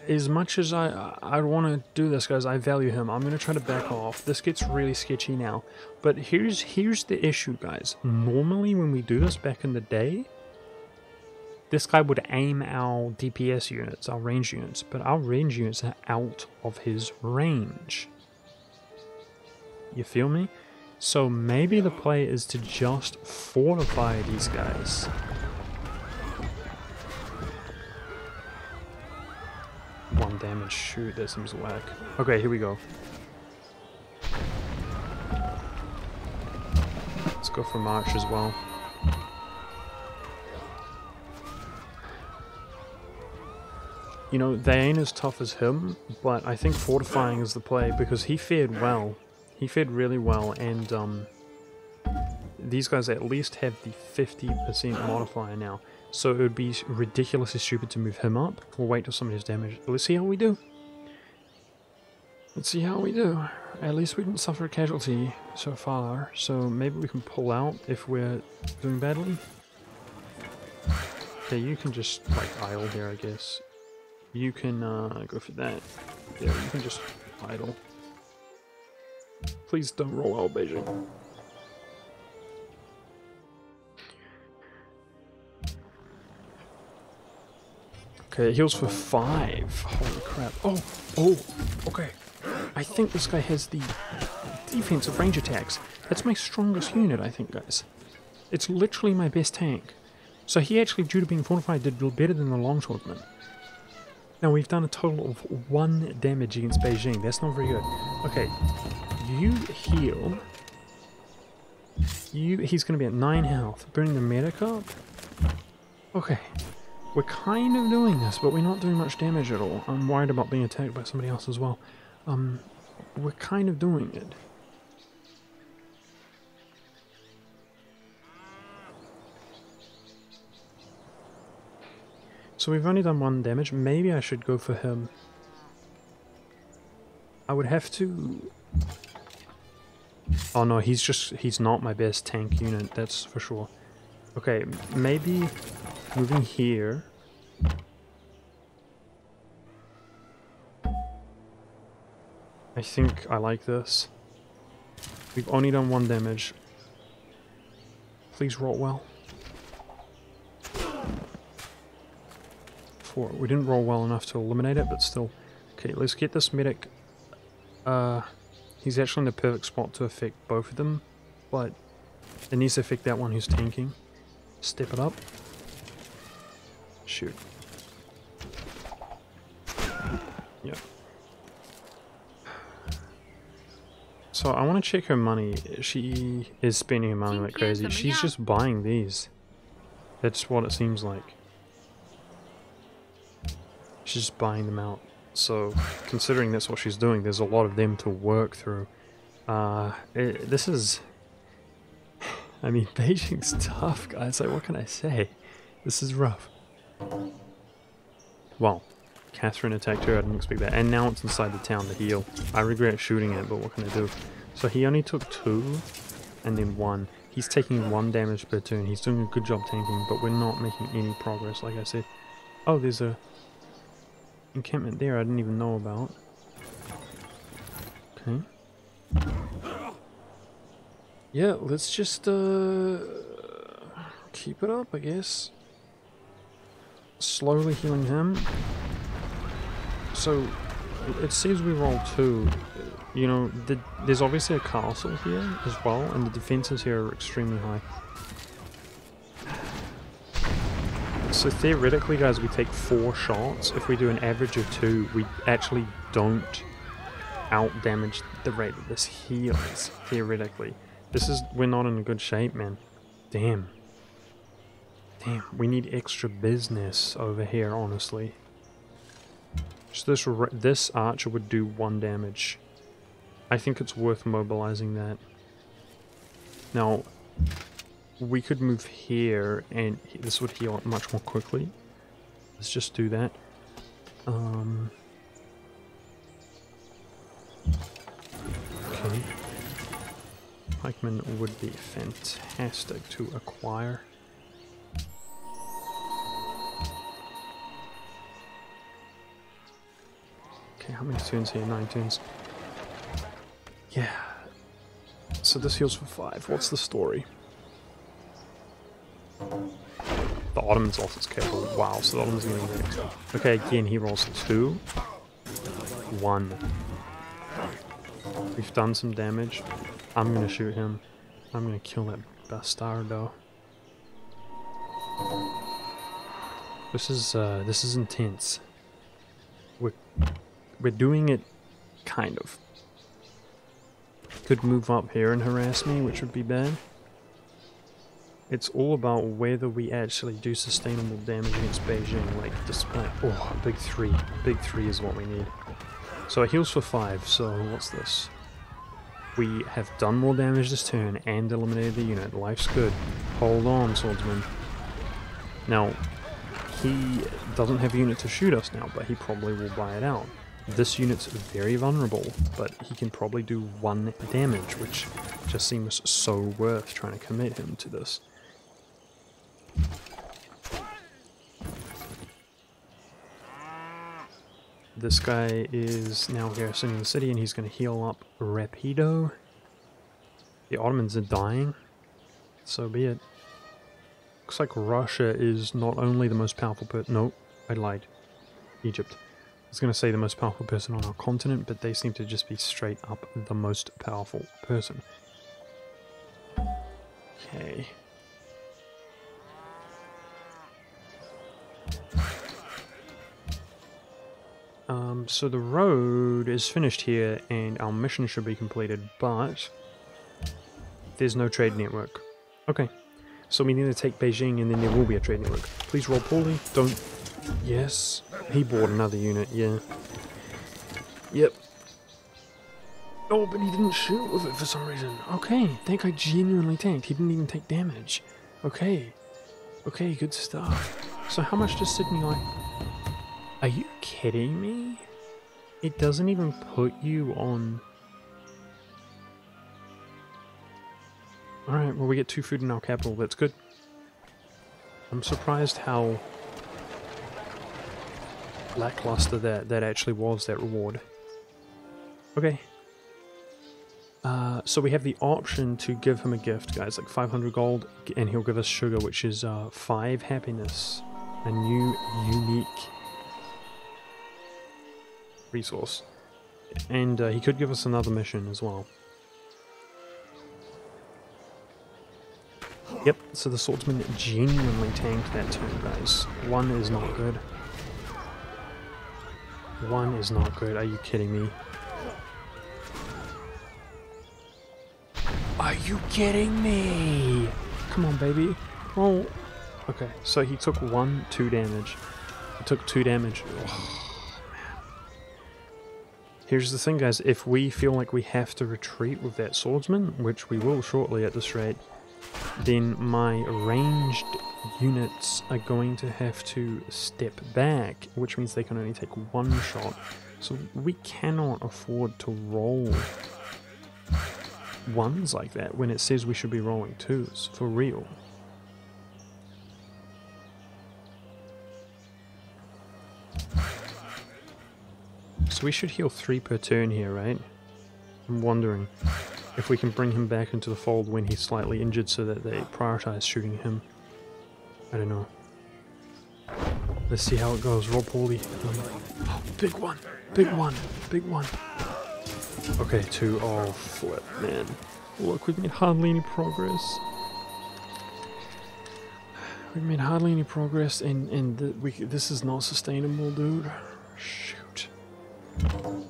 as much as I want to do this, guys, I value him. I'm going to try to back off. This gets really sketchy now. But here's the issue, guys. Normally, when we do this back in the day, this guy would aim our DPS units, our range units, but our range units are out of his range. You feel me? So maybe the play is to just fortify these guys. One damage, shoot, that seems whack. Okay, here we go. Let's go for March as well. You know, they ain't as tough as him, but I think fortifying is the play because he fared well. He fared really well, and these guys at least have the 50% modifier now. So it would be ridiculously stupid to move him up. We'll wait till somebody has damage. Let's see how we do. Let's see how we do. At least we didn't suffer a casualty so far, so maybe we can pull out if we're doing badly. Okay, you can just, like, idle here, I guess. You can go for that. Yeah, you can just idle. Please don't roll out, Beijing. Okay, heals for 5. Holy crap. Oh, okay. I think this guy has the defensive range attacks. That's my strongest unit, I think, guys. It's literally my best tank. So he actually, due to being fortified, did better than the longswordman. Now, we've done a total of 1 damage against Beijing. That's not very good. Okay, you heal. He's going to be at 9 health. Burning the medic up. Okay. We're kind of doing this, but we're not doing much damage at all. I'm worried about being attacked by somebody else as well. We're kind of doing it. So we've only done 1 damage. Maybe I should go for him. I would have to... Oh no, he's not my best tank unit, that's for sure. Okay, maybe moving here. I think I like this. We've only done 1 damage. Please roll well. 4. We didn't roll well enough to eliminate it, but still. Okay, let's get this medic. He's actually in the perfect spot to affect both of them, but it needs to affect that one who's tanking. Step it up. Shoot. Yeah. So I want to check her money. She is spending her money like crazy. She's just buying these. That's what it seems like. She's just buying them out. So, considering that's what she's doing, there's a lot of them to work through. This is... I mean, Beijing's tough, guys. Like, what can I say? This is rough. Well, Catherine attacked her. I didn't expect that. And now it's inside the town to heal. I regret shooting it, but what can I do? So he only took 2, and then 1. He's taking 1 damage per turn. He's doing a good job tanking, but we're not making any progress, like I said. Oh, there's a encampment there I didn't even know about. Okay. Yeah, let's just keep it up, I guess. Slowly healing him. So it says we roll 2. You know, there's obviously a castle here as well, and the defenses here are extremely high. So theoretically, guys, we take 4 shots. If we do an average of 2, we actually don't out-damage the rate that this heals, theoretically. We're not in a good shape, man. Damn. Damn, we need extra business over here, honestly. So this archer would do 1 damage. I think it's worth mobilizing that. Now, we could move here, and this would heal much more quickly. Let's just do that. Okay. Pikemen would be fantastic to acquire. Okay, how many turns here? 9 turns. Yeah. So this heals for 5. What's the story? The Ottoman's lost its cable. Wow, so the Ottoman's getting wrecked. Okay, again, he rolls 2. 1. We've done some damage. I'm gonna shoot him. I'm gonna kill that bastardo. This is intense. We're doing it, kind of. Could move up here and harass me, which would be bad. It's all about whether we actually do sustainable damage against Beijing, like display. Oh, a big 3. Big 3 is what we need. So it heals for 5, so what's this? We have done more damage this turn and eliminated the unit. Life's good. Hold on, swordsman. Now, he doesn't have a unit to shoot us now, but he probably will buy it out. This unit's very vulnerable, but he can probably do 1 damage, which just seems so worth trying to commit him to this. This guy is now garrisoning the city, and he's going to heal up Rapido. The Ottomans are dying, so be it. Looks like Russia is not only the most powerful person. No, I lied. Egypt. I was going to say the most powerful person on our continent, but they seem to just be straight up the most powerful person. Okay. So the road is finished here, and our mission should be completed, but there's no trade network. Okay. So we need to take Beijing, and then there will be a trade network. Please roll poorly. Don't... Yes. He bought another unit, yeah. Yep. Oh, but he didn't shoot with it for some reason. Okay, that guy genuinely tanked. He didn't even take damage. Okay. Okay, good stuff. So how much does Sydney like? Are you kidding me? It doesn't even put you on... Alright, well we get 2 food in our capital, that's good. I'm surprised how lackluster that actually was, that reward. Okay. So we have the option to give him a gift, guys, like 500 gold, and he'll give us sugar, which is 5 happiness. A new, unique resource. And he could give us another mission as well. Yep, so the swordsman genuinely tanked that turn, guys. 1 is not good. 1 is not good. Are you kidding me? Are you kidding me? Come on, baby. Oh. Okay, so he took 2 damage. He took 2 damage. Oh, man. Here's the thing, guys. If we feel like we have to retreat with that swordsman, which we will shortly at this rate, then my ranged units are going to have to step back, which means they can only take 1 shot. So we cannot afford to roll 1s like that when it says we should be rolling 2s, for real. So we should heal 3 per turn here, right? I'm wondering if we can bring him back into the fold when he's slightly injured so that they prioritize shooting him. I don't know. Let's see how it goes. Roll poorly. Oh, big one! Big one! Big one! Okay, 2. Oh, flip, man. Look, we've made hardly any progress. We've made hardly any progress, and this is not sustainable, dude. Shoot. Come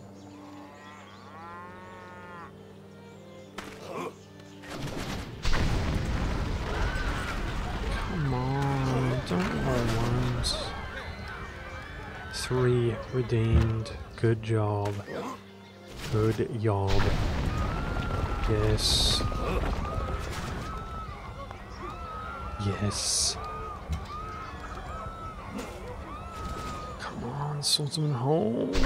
on, don't roll 1s. 3 redeemed. Good job. Good job. Yes. Yes. Come on, swordsman, hold.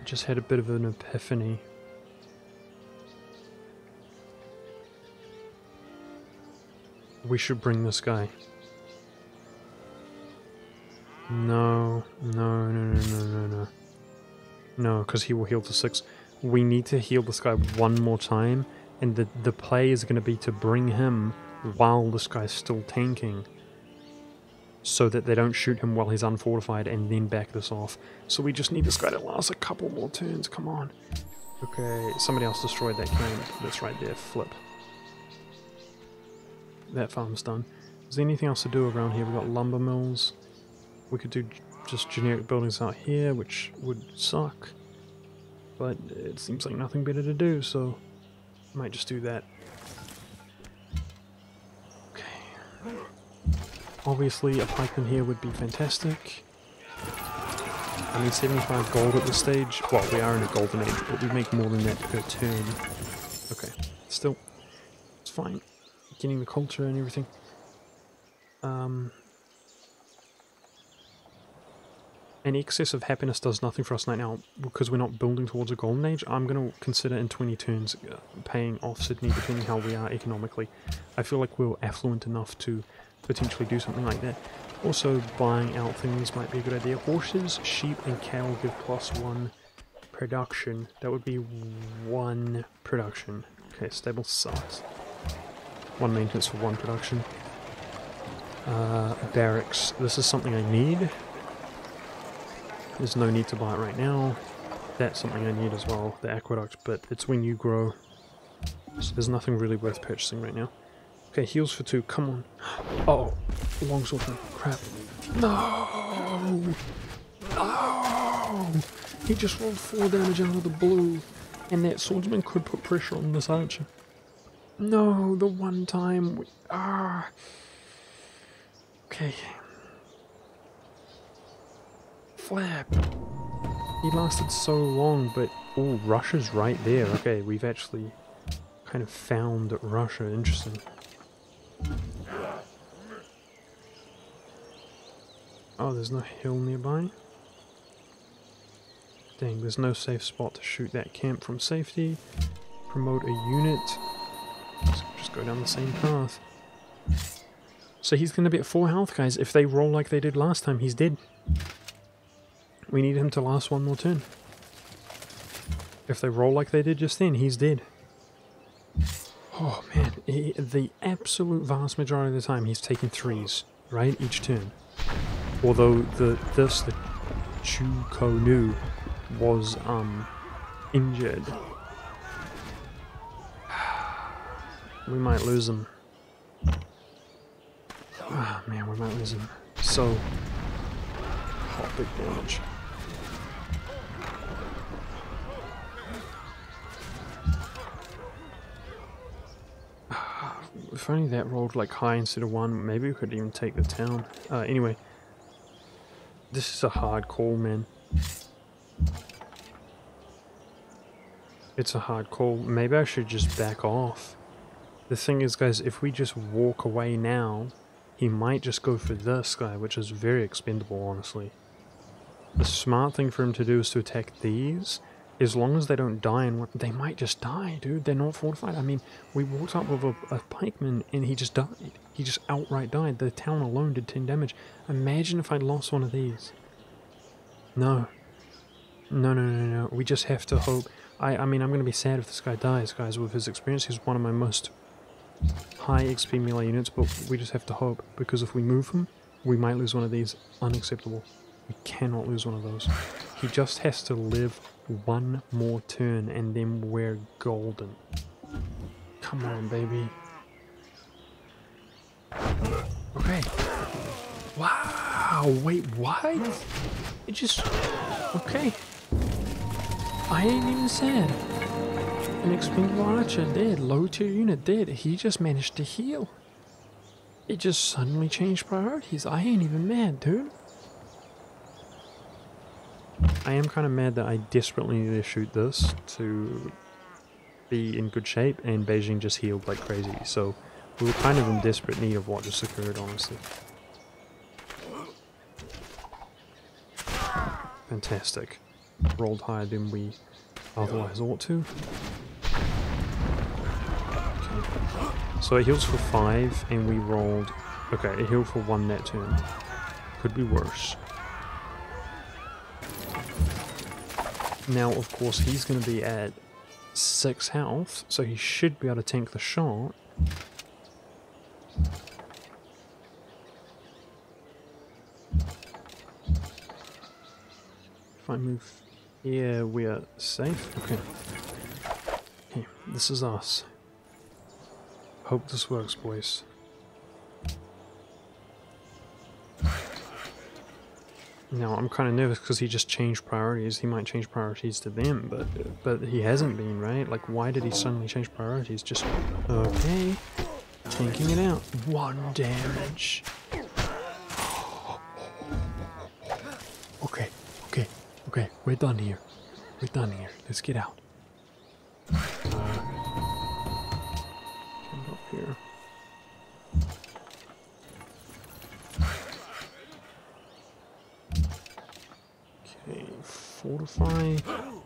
Just had a bit of an epiphany. We should bring this guy. No, no, no, no, no, no, no. No, because he will heal to 6. We need to heal this guy 1 more time, and the play is going to be to bring him while this guy's still tanking, so that they don't shoot him while he's unfortified and then back this off. So we just need this guy to last a couple more turns, come on. Okay, somebody else destroyed that camp. That's right there, flip. That farm's done. Is there anything else to do around here? We've got lumber mills. We could do just generic buildings out here, which would suck. But it seems like nothing better to do, so I might just do that. Okay. Obviously, a pikeman here would be fantastic. I mean, 75 gold at this stage. Well, we are in a golden age, but we make more than that per turn. Okay. Still, it's fine. Getting the culture and everything. An excess of happiness does nothing for us right now because we're not building towards a golden age. I'm going to consider in 20 turns paying off Sydney depending how we are economically. I feel like we're affluent enough to potentially do something like that. Also, buying out things might be a good idea. Horses, sheep, and cattle give +1 production. That would be 1 production. Okay, stable sucks. 1 maintenance for 1 production. Barracks. This is something I need. There's no need to buy it right now. That's something I need as well, the aqueduct, but it's when you grow. So there's nothing really worth purchasing right now. Okay, heals for 2, come on. Oh, longswordman, crap. No! No! He just rolled 4 damage out of the blue, and that swordsman could put pressure on this archer. No, the one time okay. Flap. He lasted so long, but oh, Russia's right there. Okay, we've actually kind of found Russia. Interesting. Oh, there's no hill nearby. Dang, there's no safe spot to shoot that camp from safety. Promote a unit. So just go down the same path. So he's going to be at 4 health, guys. If they roll like they did last time, he's dead. We need him to last 1 more turn. If they roll like they did just then, he's dead. Oh man, the absolute vast majority of the time he's taking 3s, right? Each turn. Although the Chukonu was injured. We might lose him. Ah, man, we might lose him. So, oh, big damage. If only that rolled like high instead of 1, maybe we could even take the town. Anyway, this is a hard call, man. It's a hard call. Maybe I should just back off. The thing is, guys, if we just walk away now, he might just go for this guy, which is very expendable, honestly. The smart thing for him to do is to attack these. As long as they don't die, and they might just die, dude. They're not fortified. I mean, we walked up with a pikeman and he just died. He just outright died. The town alone did 10 damage. Imagine if I'd lost one of these. No. No. We just have to hope. I mean, I'm going to be sad if this guy dies, guys. With his experience, he's one of my most high XP melee units, but we just have to hope. Because if we move him, we might lose one of these. Unacceptable. We cannot lose one of those. He just has to live one more turn and then we're golden. Come on, baby. Okay. Wow, wait, what? It just... Okay. I ain't even sad. An expendable archer dead, low tier unit dead. He just managed to heal. It just suddenly changed priorities. I ain't even mad, dude. I am kind of mad that I desperately need to shoot this to be in good shape, and Beijing just healed like crazy, so we were kind of in desperate need of what just occurred, honestly. Fantastic. Rolled higher than we otherwise ought to. Okay. So it heals for 5, and we rolled... Okay, it healed for 1 that turn. Could be worse. Now, of course, he's going to be at 6 health, so he should be able to tank the shot. If I move here, we are safe. Okay. Okay, this is us. Hope this works, boys. Now, I'm kind of nervous because he just changed priorities. He might change priorities to them, but he hasn't been, right? Like, why did he suddenly change priorities? Just, okay, tanking it out. 1 damage. Okay, we're done here. We're done here. Let's get out. Come up here. Okay, fortify.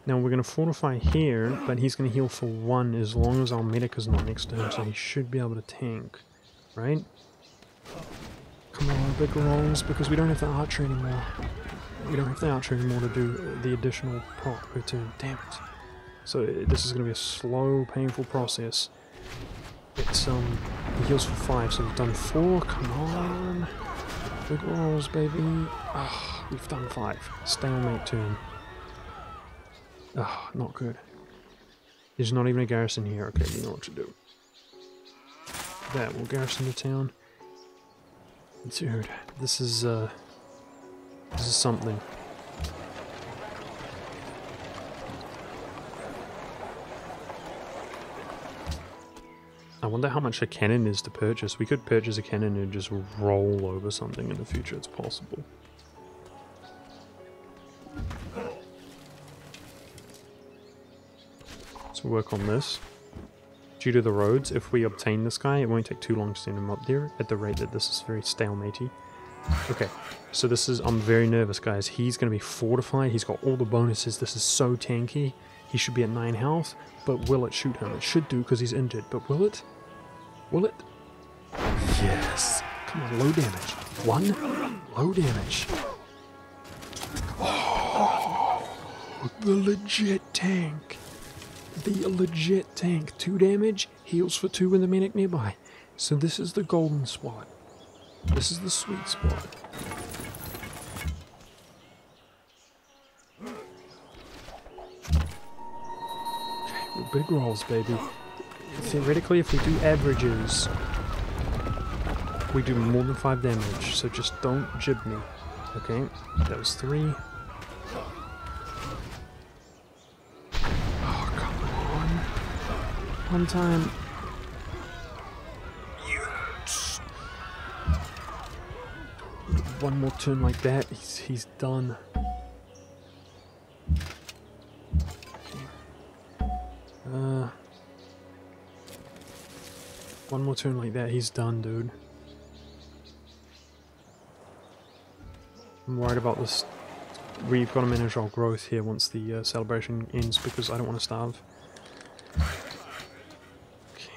Now we're going to fortify here, but he's going to heal for 1 as long as our medic is not next to him, so he should be able to tank, right? Come on, big rolls, because we don't have the archer anymore. We don't have the archer anymore to do the additional proc per turn. Damn it. So this is going to be a slow, painful process. It's, he heals for 5, so we've done 4. Come on. Big rolls, baby. Ah, we've done 5. Stalemate turn. Ah, not good. There's not even a garrison here. Okay, we know what to do. That will garrison the town. Dude, this is something. I wonder how much a cannon is to purchase. We could purchase a cannon and just roll over something in the future. It's possible. So work on this. Due to the roads, if we obtain this guy, it won't take too long to send him up there at the rate that this is very stalematey. Okay, so this is... I'm very nervous, guys. He's going to be fortified. He's got all the bonuses. This is so tanky. He should be at 9 health, but will it shoot him? It should do because he's injured, but will it? Will it? Yes! Come on, low damage. 1, low damage. Oh, the legit tank. The legit tank. 2 damage, heals for 2 with the medic nearby. So this is the golden spot. This is the sweet spot. Okay, big rolls, baby. theoretically, if we do averages, we do more than 5 damage, so just don't jib me. Okay, that was 3. Oh, come on. One time. Yes. One more turn like that, he's done. One more turn like that, he's done, dude. I'm worried about this. We've got to manage our growth here once the celebration ends because I don't want to starve. Okay.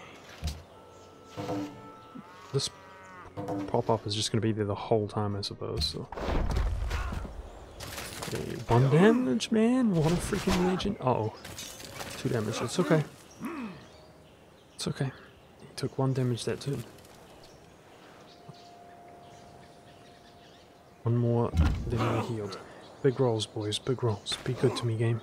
This pop-up is just going to be there the whole time, I suppose. So. Okay, 1 damage, man. What a freaking legend. Uh-oh. 2 damage. It's okay. It's okay. He took 1 damage that turn. One more, then we're healed. Big rolls, boys. Big rolls. Be good to me, game.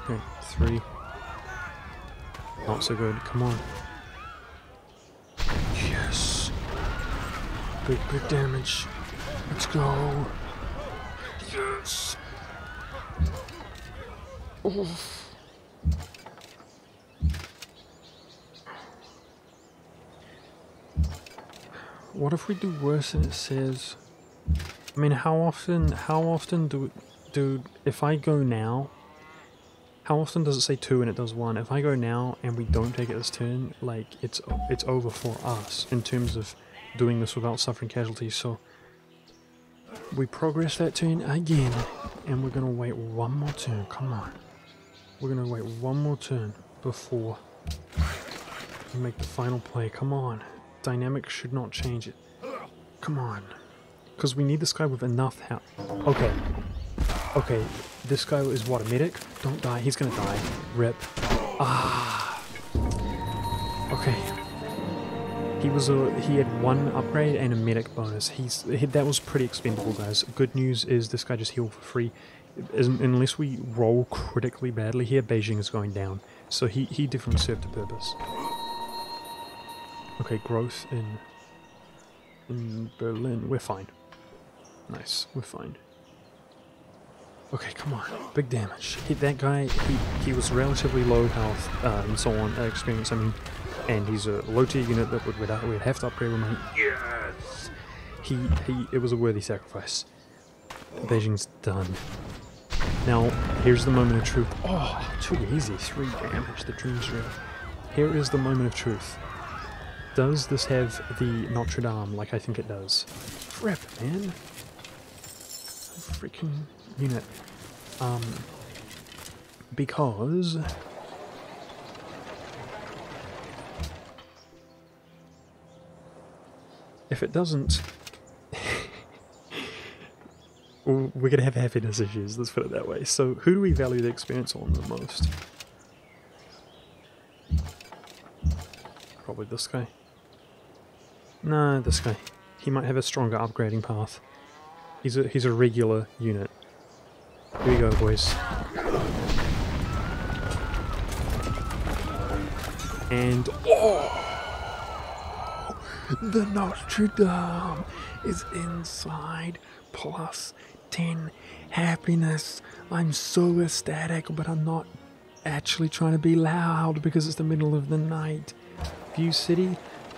Okay, 3. Not so good. Come on. Yes. Big damage. Let's go. Yes. Oof. What if we do worse than it says? I mean, how often do if I go now, how often does it say 2 and it does 1? If I go now and we don't take it this turn, like it's over for us in terms of doing this without suffering casualties. So we progress that turn again, and we're gonna wait 1 more turn. Come on, we're gonna wait 1 more turn before we make the final play. Come on. Dynamic should not change it. Come on. Because we need this guy with enough health. Okay. Okay. This guy is what, a medic? Don't die. He's gonna die. Rip. Ah. Okay. He had 1 upgrade and a medic bonus. That was pretty expendable, guys. Good news is this guy just healed for free. Unless we roll critically badly here, Beijing is going down. So he definitely served a purpose. Okay, growth in Berlin. We're fine. Nice, we're fine. Okay, come on. Big damage. That guy, he was relatively low health and so on, experience, I mean. And he's a low tier unit that we'd have to upgrade with money. Yes! It was a worthy sacrifice. Beijing's done. Now, here's the moment of truth. Oh, too easy. 3 damage. The dream's real. Here is the moment of truth. Does this have the Notre Dame like I think it does? Fripp, man. Freaking unit. Because if it doesn't, we're gonna have happiness issues, let's put it that way. So who do we value the experience on the most? Probably this guy. No, this guy. He might have a stronger upgrading path. He's a regular unit. Here we go, boys. And oh, the Notre Dame is inside. Plus 10 happiness. I'm so ecstatic, but I'm not actually trying to be loud because it's the middle of the night. View City,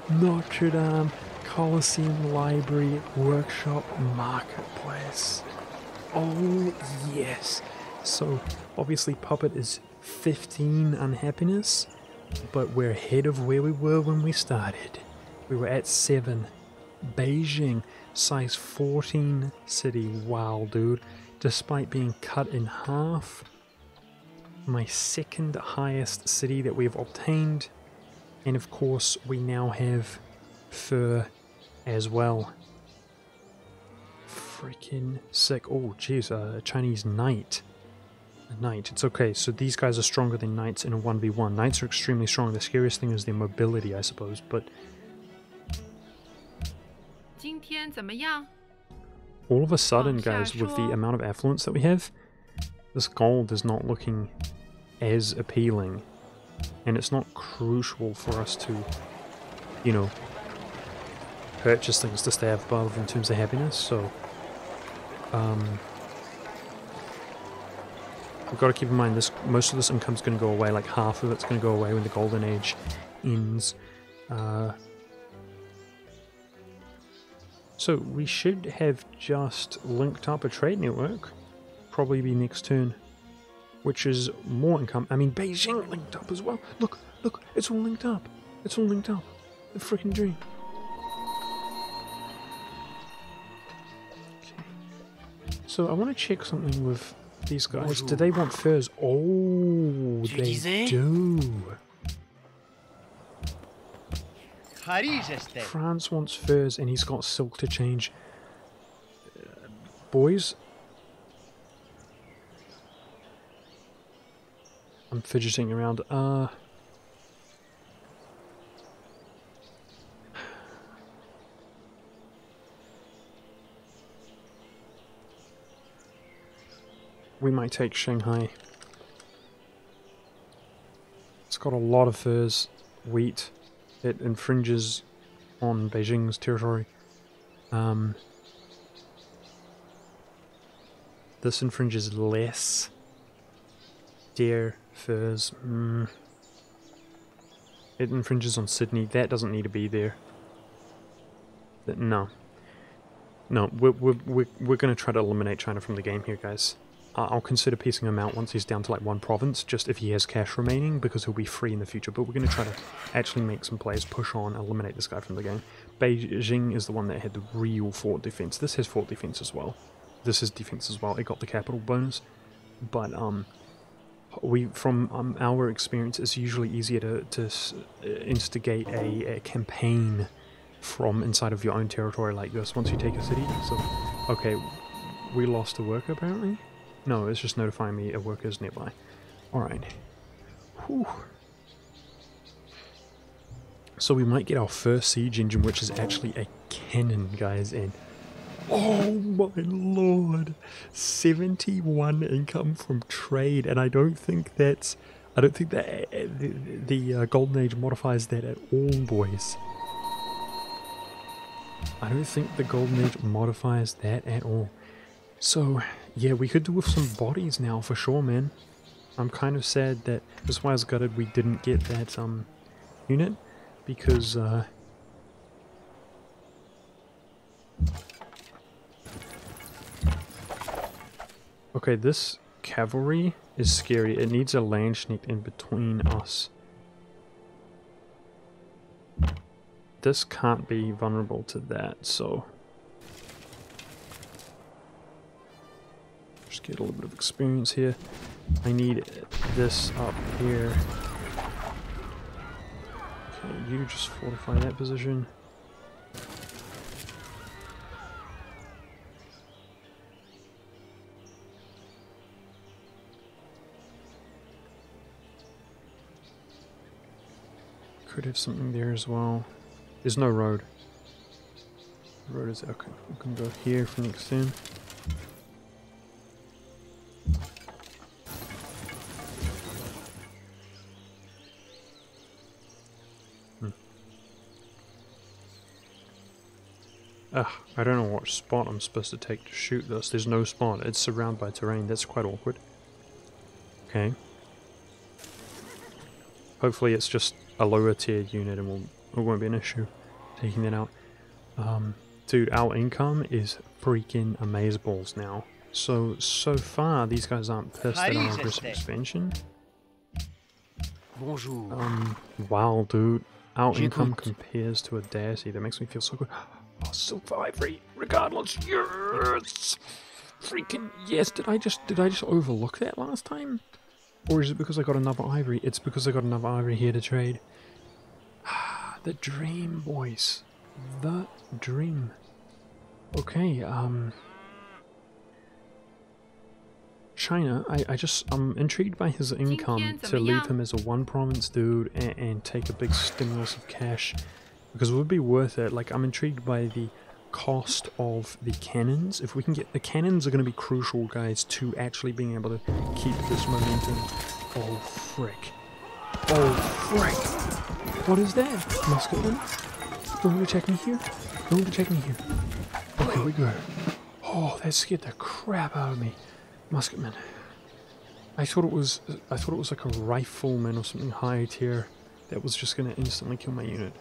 Notre Dame, Colosseum Library, Workshop, Marketplace. Oh yes. So obviously Puppet is 15 unhappiness, but we're ahead of where we were when we started. We were at 7. Beijing, size 14 city. Wow, dude. Despite being cut in half, my 2nd highest city that we've obtained. And of course, we now have fur as well. Freaking sick. Oh, jeez, a Chinese knight. A knight. It's okay. So these guys are stronger than knights in a 1v1. Knights are extremely strong. The scariest thing is their mobility, I suppose. But all of a sudden, guys, with the amount of affluence that we have, this gold is not looking as appealing, and it's not crucial for us to, you know, purchase things to stay above in terms of happiness, so we've got to keep in mind this. Most of this income's going to go away, like half of it's going to go away when the golden age ends. So we should have just linked up a trade network, probably be next turn, which is more income. I mean, Beijing linked up as well. Look, look, it's all linked up. It's all linked up. The freaking dream. Okay. So I want to check something with these guys. Do they want furs? Oh, they do. France wants furs, and he's got silk to change. Boys, I'm fidgeting around. We might take Shanghai. It's got a lot of furs, wheat. It infringes on Beijing's territory. This infringes less. Deer, furs. It infringes on Sydney. That doesn't need to be there. No. No, we're going to try to eliminate China from the game here, guys. I'll consider piecing him out once he's down to like one province, just if he has cash remaining, because he'll be free in the future. But we're going to try to actually make some plays, push on, eliminate this guy from the game. Beijing is the one that had the real fort defense. This has fort defense as well. This is defense as well. It got the capital bonus. But from our experience, it's usually easier to instigate a campaign from inside of your own territory like this once you take a city. So, okay, we lost a worker apparently. No, it's just notifying me a worker is nearby. Alright. Whew. So we might get our first siege engine, which is actually a cannon, guys, and oh my lord! 71 income from trade, and I don't think that the Golden Age modifies that at all, boys. I don't think the Golden Age modifies that at all. So, yeah, we could do with some bodies now, for sure, man. I'm kind of sad that, that's why I was gutted we didn't get that, unit, because, okay, this cavalry is scary. It needs a Landsknecht in between us. This can't be vulnerable to that, so just get a little bit of experience here. I need this up here. Okay, you just fortify that position. Could have something there as well. There's no road. The road is okay. We can go here for next turn. I don't know what spot I'm supposed to take to shoot this. There's no spot. It's surrounded by terrain. That's quite awkward. Okay. Hopefully it's just a lower tier unit and it won't be an issue taking that out. Dude, our income is freaking amazeballs now. So far these guys aren't pissed at our aggressive expansion. Bonjour. Wow, dude. Our income compares to a deity. That makes me feel so good. Oh, Civ5 ivory, regardless. Yes! Freaking yes. Did I just overlook that last time? Or is it because I got another ivory? It's because I got another ivory here to trade. The dream, boys. The dream. Okay, China, I'm intrigued by his income to leave him as a one province dude and take a big stimulus of cash. Because it would be worth it. Like, I'm intrigued by the cost of the cannons. If we can get... The cannons are going to be crucial, guys, to actually being able to keep this momentum. Oh, frick. Oh, frick. What is that? Musketman? Don't want to check me here? Don't want to check me here. Okay, we go. Oh, that scared the crap out of me. Musketman. I thought it was like a rifleman or something high tier that was just going to instantly kill my unit.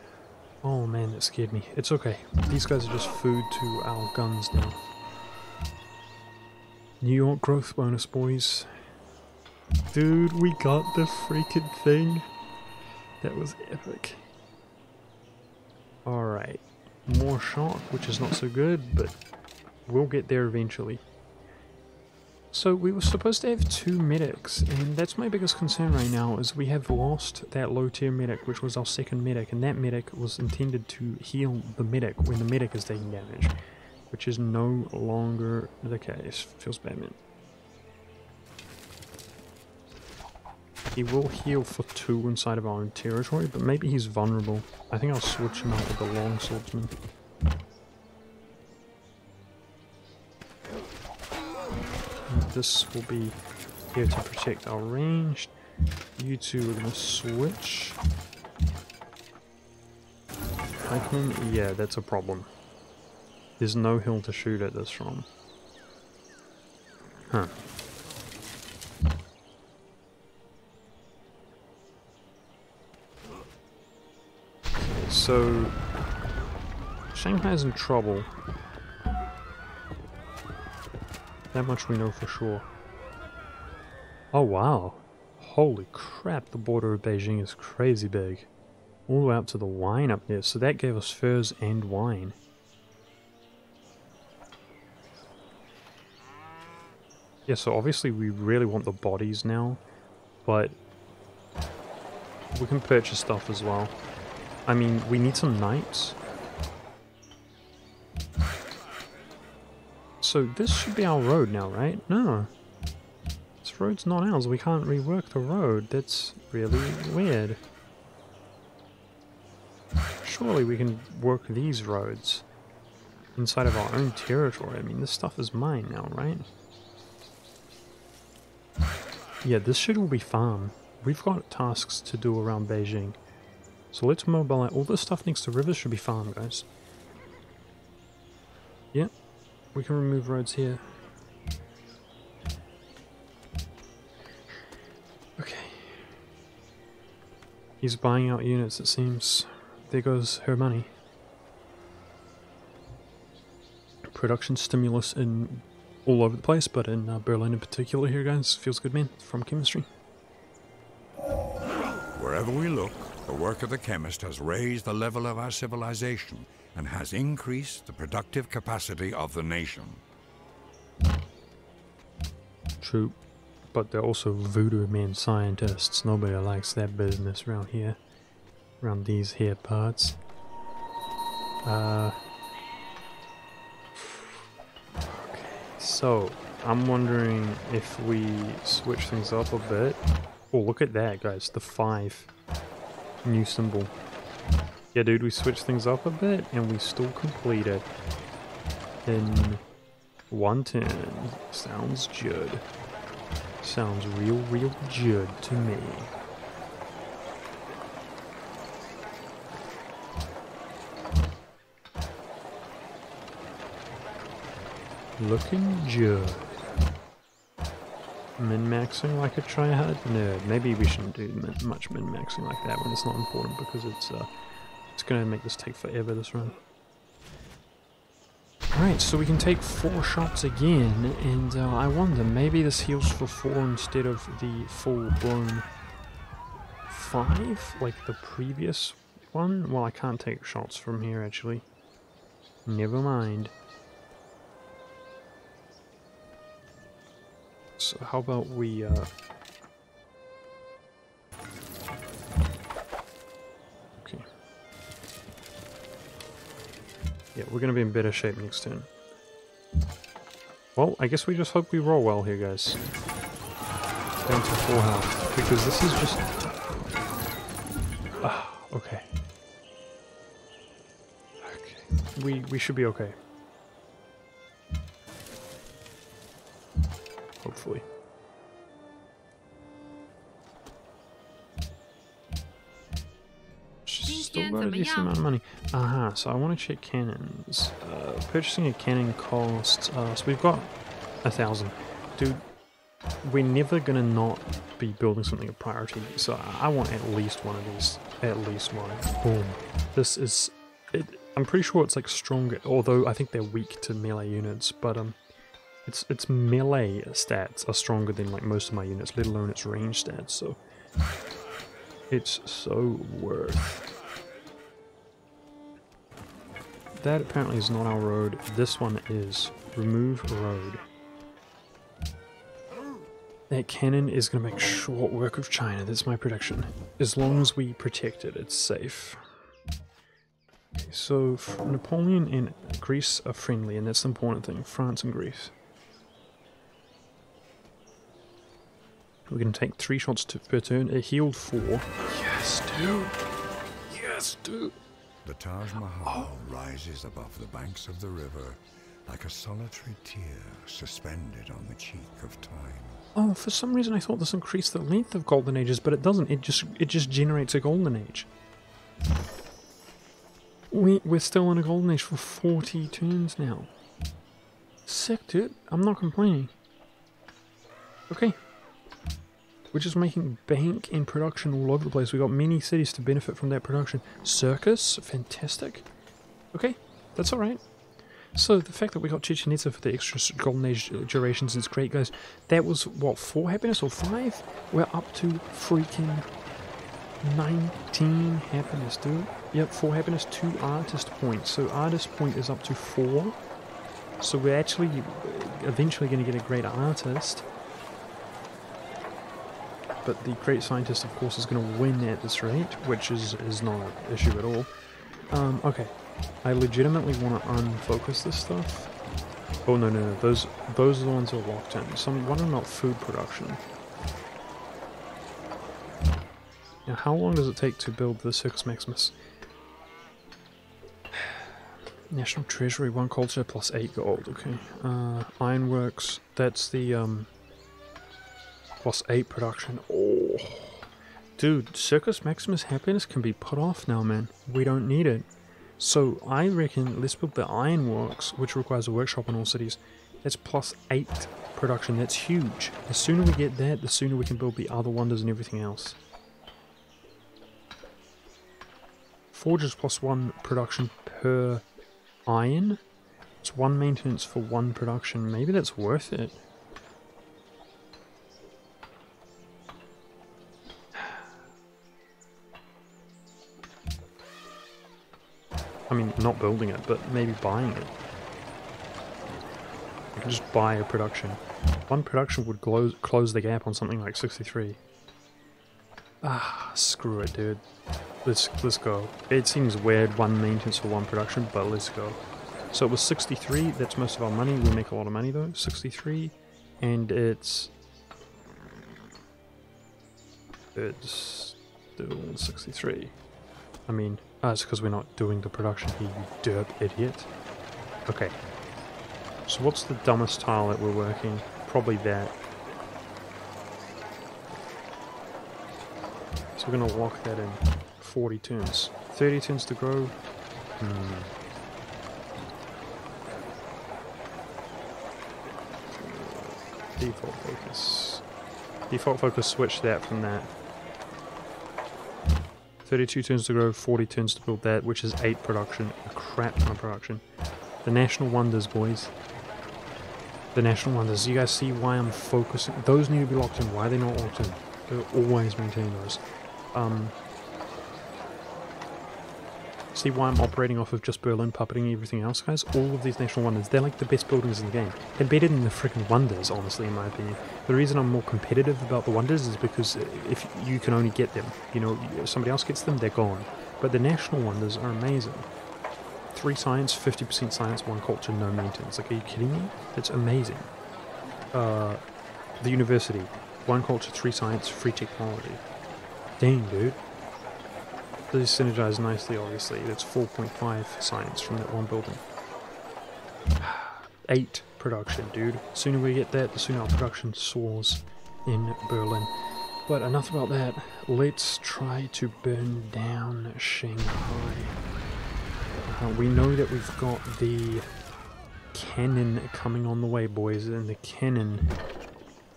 Oh man, that scared me. It's okay. These guys are just food to our guns now. New York growth bonus, boys. Dude, we got the freaking thing. That was epic. Alright. More shock, which is not so good, but we'll get there eventually. So we were supposed to have 2 medics, and that's my biggest concern right now, is we have lost that low tier medic, which was our second medic, and that medic was intended to heal the medic when the medic is taking damage, which is no longer the case. Feels bad, man. He will heal for 2 inside of our own territory, but maybe he's vulnerable. I think I'll switch him out with the long swordsman. This will be here to protect our range. You two are going to switch. Pikeman, yeah, that's a problem. There's no hill to shoot at this from. Huh. So, Shanghai's in trouble. That much we know for sure. Oh wow. Holy crap, the border of Beijing is crazy big. All the way up to the wine up there, so that gave us furs and wine. Yeah, so obviously we really want the bodies now, but we can purchase stuff as well. I mean, we need some knights. So this should be our road now, right? No. This road's not ours. We can't rework the road. That's really weird. Surely we can work these roads inside of our own territory. I mean, this stuff is mine now, right? Yeah, this should all be farm. We've got tasks to do around Beijing. So let's mobilize. All this stuff next to rivers should be farm, guys. Yep. We can remove roads here. Okay. He's buying out units, it seems. There goes her money. Production stimulus in all over the place, but in Berlin in particular here, guys. Feels good, man. From chemistry. Wherever we look, the work of the chemist has raised the level of our civilization and has increased the productive capacity of the nation. True, but they're also voodoo man scientists. Nobody likes that business around here, around these here parts. Okay, so I'm wondering if we switch things up a bit. Oh, look at that, guys! The 5 new symbol. Yeah, dude, we switched things up a bit, and we still complete it in 1 turn. Sounds good. Sounds real good to me. Looking good. Min-maxing like a tryhard? No, maybe we shouldn't do much min-maxing like that when it's not important, because it's gonna make this take forever, this run. Alright, so we can take 4 shots again, and I wonder, maybe this heals for 4 instead of the full-blown 5, like the previous one? Well, I can't take shots from here, actually. Never mind. So how about we, okay. Yeah, we're gonna be in better shape next turn. Well, I guess we just hope we roll well here, guys. Down to 4 health, because this is just... Ah, okay. Okay, We should be okay. Hopefully. Still got a decent amount of money. Aha, so I want to check cannons. Purchasing a cannon costs... so we've got 1,000. Dude, we're never gonna not be building something of priority. So I want at least one of these. At least one. Boom. This is... I'm pretty sure it's like stronger, although I think they're weak to melee units, but its melee stats are stronger than like most of my units, let alone its range stats, so it's so worth. That apparently is not our road. This one is. Remove road. That cannon is going to make short work of China, that's my prediction. As long as we protect it, it's safe. Okay, so Napoleon and Greece are friendly, and that's the important thing. France and Greece. We're going to take 3 shots per turn. It healed 4. Yes, dude. Yes, dude. The Taj Mahal rises above the banks of the river like a solitary tear suspended on the cheek of time. Oh, for some reason I thought this increased the length of golden ages, but it doesn't. It just generates a golden age. We're still in a golden age for 40 turns now. Sick, dude. I'm not complaining. Okay. We're just making bank and production all over the place. We've got many cities to benefit from that production. Circus, fantastic. Okay, that's alright. So the fact that we got Chichen Itza for the extra golden age durations is great, guys. That was, what, 4 happiness or 5? We're up to freaking 19 happiness, dude. Yep, 4 happiness, 2 artist points. So artist point is up to 4. So we're actually eventually going to get a great artist. But the great scientist, of course, is going to win at this rate, which is not an issue at all. Okay. I legitimately want to unfocus this stuff. Oh, no. Those are the ones that are locked in. So I'm wondering about food production. Now, how long does it take to build the Circus Maximus? National Treasury, 1 culture plus 8 gold. Okay. Ironworks, that's the... plus 8 production. Oh, dude, Circus Maximus happiness can be put off now, man. We don't need it. So I reckon let's build the Ironworks, which requires a workshop in all cities. That's plus 8 production. That's huge. The sooner we get that, the sooner we can build the other wonders and everything else. Forges plus 1 production per iron. It's 1 maintenance for 1 production. Maybe that's worth it. I mean, not building it, but maybe buying it. I can just buy a production. 1 production would close the gap on something like 63. Ah, screw it, dude. Let's go. It seems weird, 1 maintenance for 1 production, but let's go. So it was 63, that's most of our money. We make a lot of money though. 63, and it's still 63. I mean, it's because we're not doing the production here, you derp idiot. Okay. So what's the dumbest tile that we're working? Probably that. So we're going to lock that in. 40 turns. 30 turns to grow. Default focus. Default focus, switch that from that. 32 turns to grow, 40 turns to build that, which is 8 production, a crap ton of production. The National Wonders, boys. The National Wonders. You guys see why I'm focusing? Those need to be locked in. Why are they not locked in? They'll always maintain those. See why I'm operating off of just Berlin puppeting everything else, guys? All of these National Wonders, they're like the best buildings in the game. They're better than the freaking Wonders, honestly, in my opinion. The reason I'm more competitive about the Wonders is because if you can only get them, you know, if somebody else gets them, they're gone. But the National Wonders are amazing. 3 science, 50% science, 1 culture, no maintenance. Like, are you kidding me? That's amazing. The University, 1 culture, 3 science, free technology. Dang, dude. These synergize nicely, obviously. That's 4.5 science from that one building. 8 production, dude. The sooner we get that, the sooner our production soars in Berlin. But enough about that. Let's try to burn down Shanghai. We know that we've got the cannon coming on the way, boys, and the cannon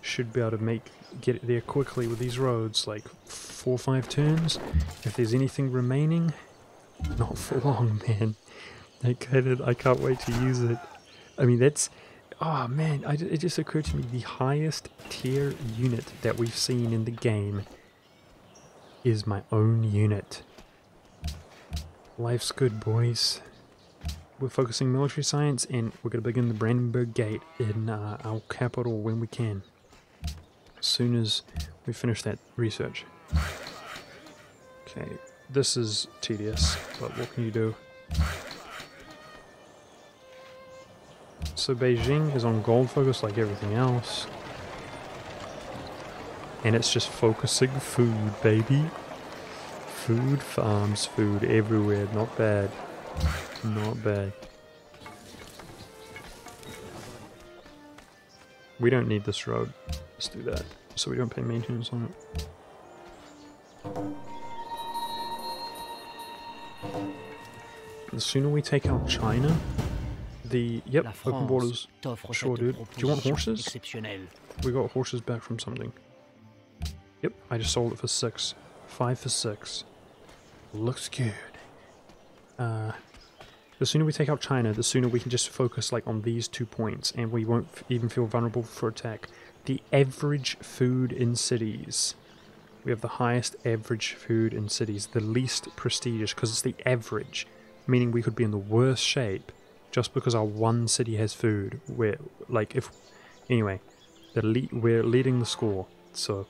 should be able to get it there quickly with these roads, like 4 or 5 turns. If there's anything remaining, not for long, man. That cannon, I can't wait to use it. I mean, that's... Oh man, it just occurred to me, the highest tier unit that we've seen in the game is my own unit. Life's good, boys. We're focusing military science, and we're going to begin the Brandenburg Gate in our capital when we can. As soon as we finish that research. Okay, this is tedious, but what can you do? So Beijing is on gold focus like everything else. And it's just focusing food, baby. Food farms, food everywhere. Not bad. Not bad. We don't need this road. Let's do that. So we don't pay maintenance on it. The sooner we take out China, yep, open borders. Sure, dude. Do you want horses? We got horses back from something. Yep, I just sold it for 6. 5 for 6. Looks good. The sooner we take out China, the sooner we can just focus like on these 2 points, and we won't even feel vulnerable for attack. The average food in cities. We have the highest average food in cities. The least prestigious, because it's the average. Meaning we could be in the worst shape just because our one city has food. Anyway, we're leading the score, so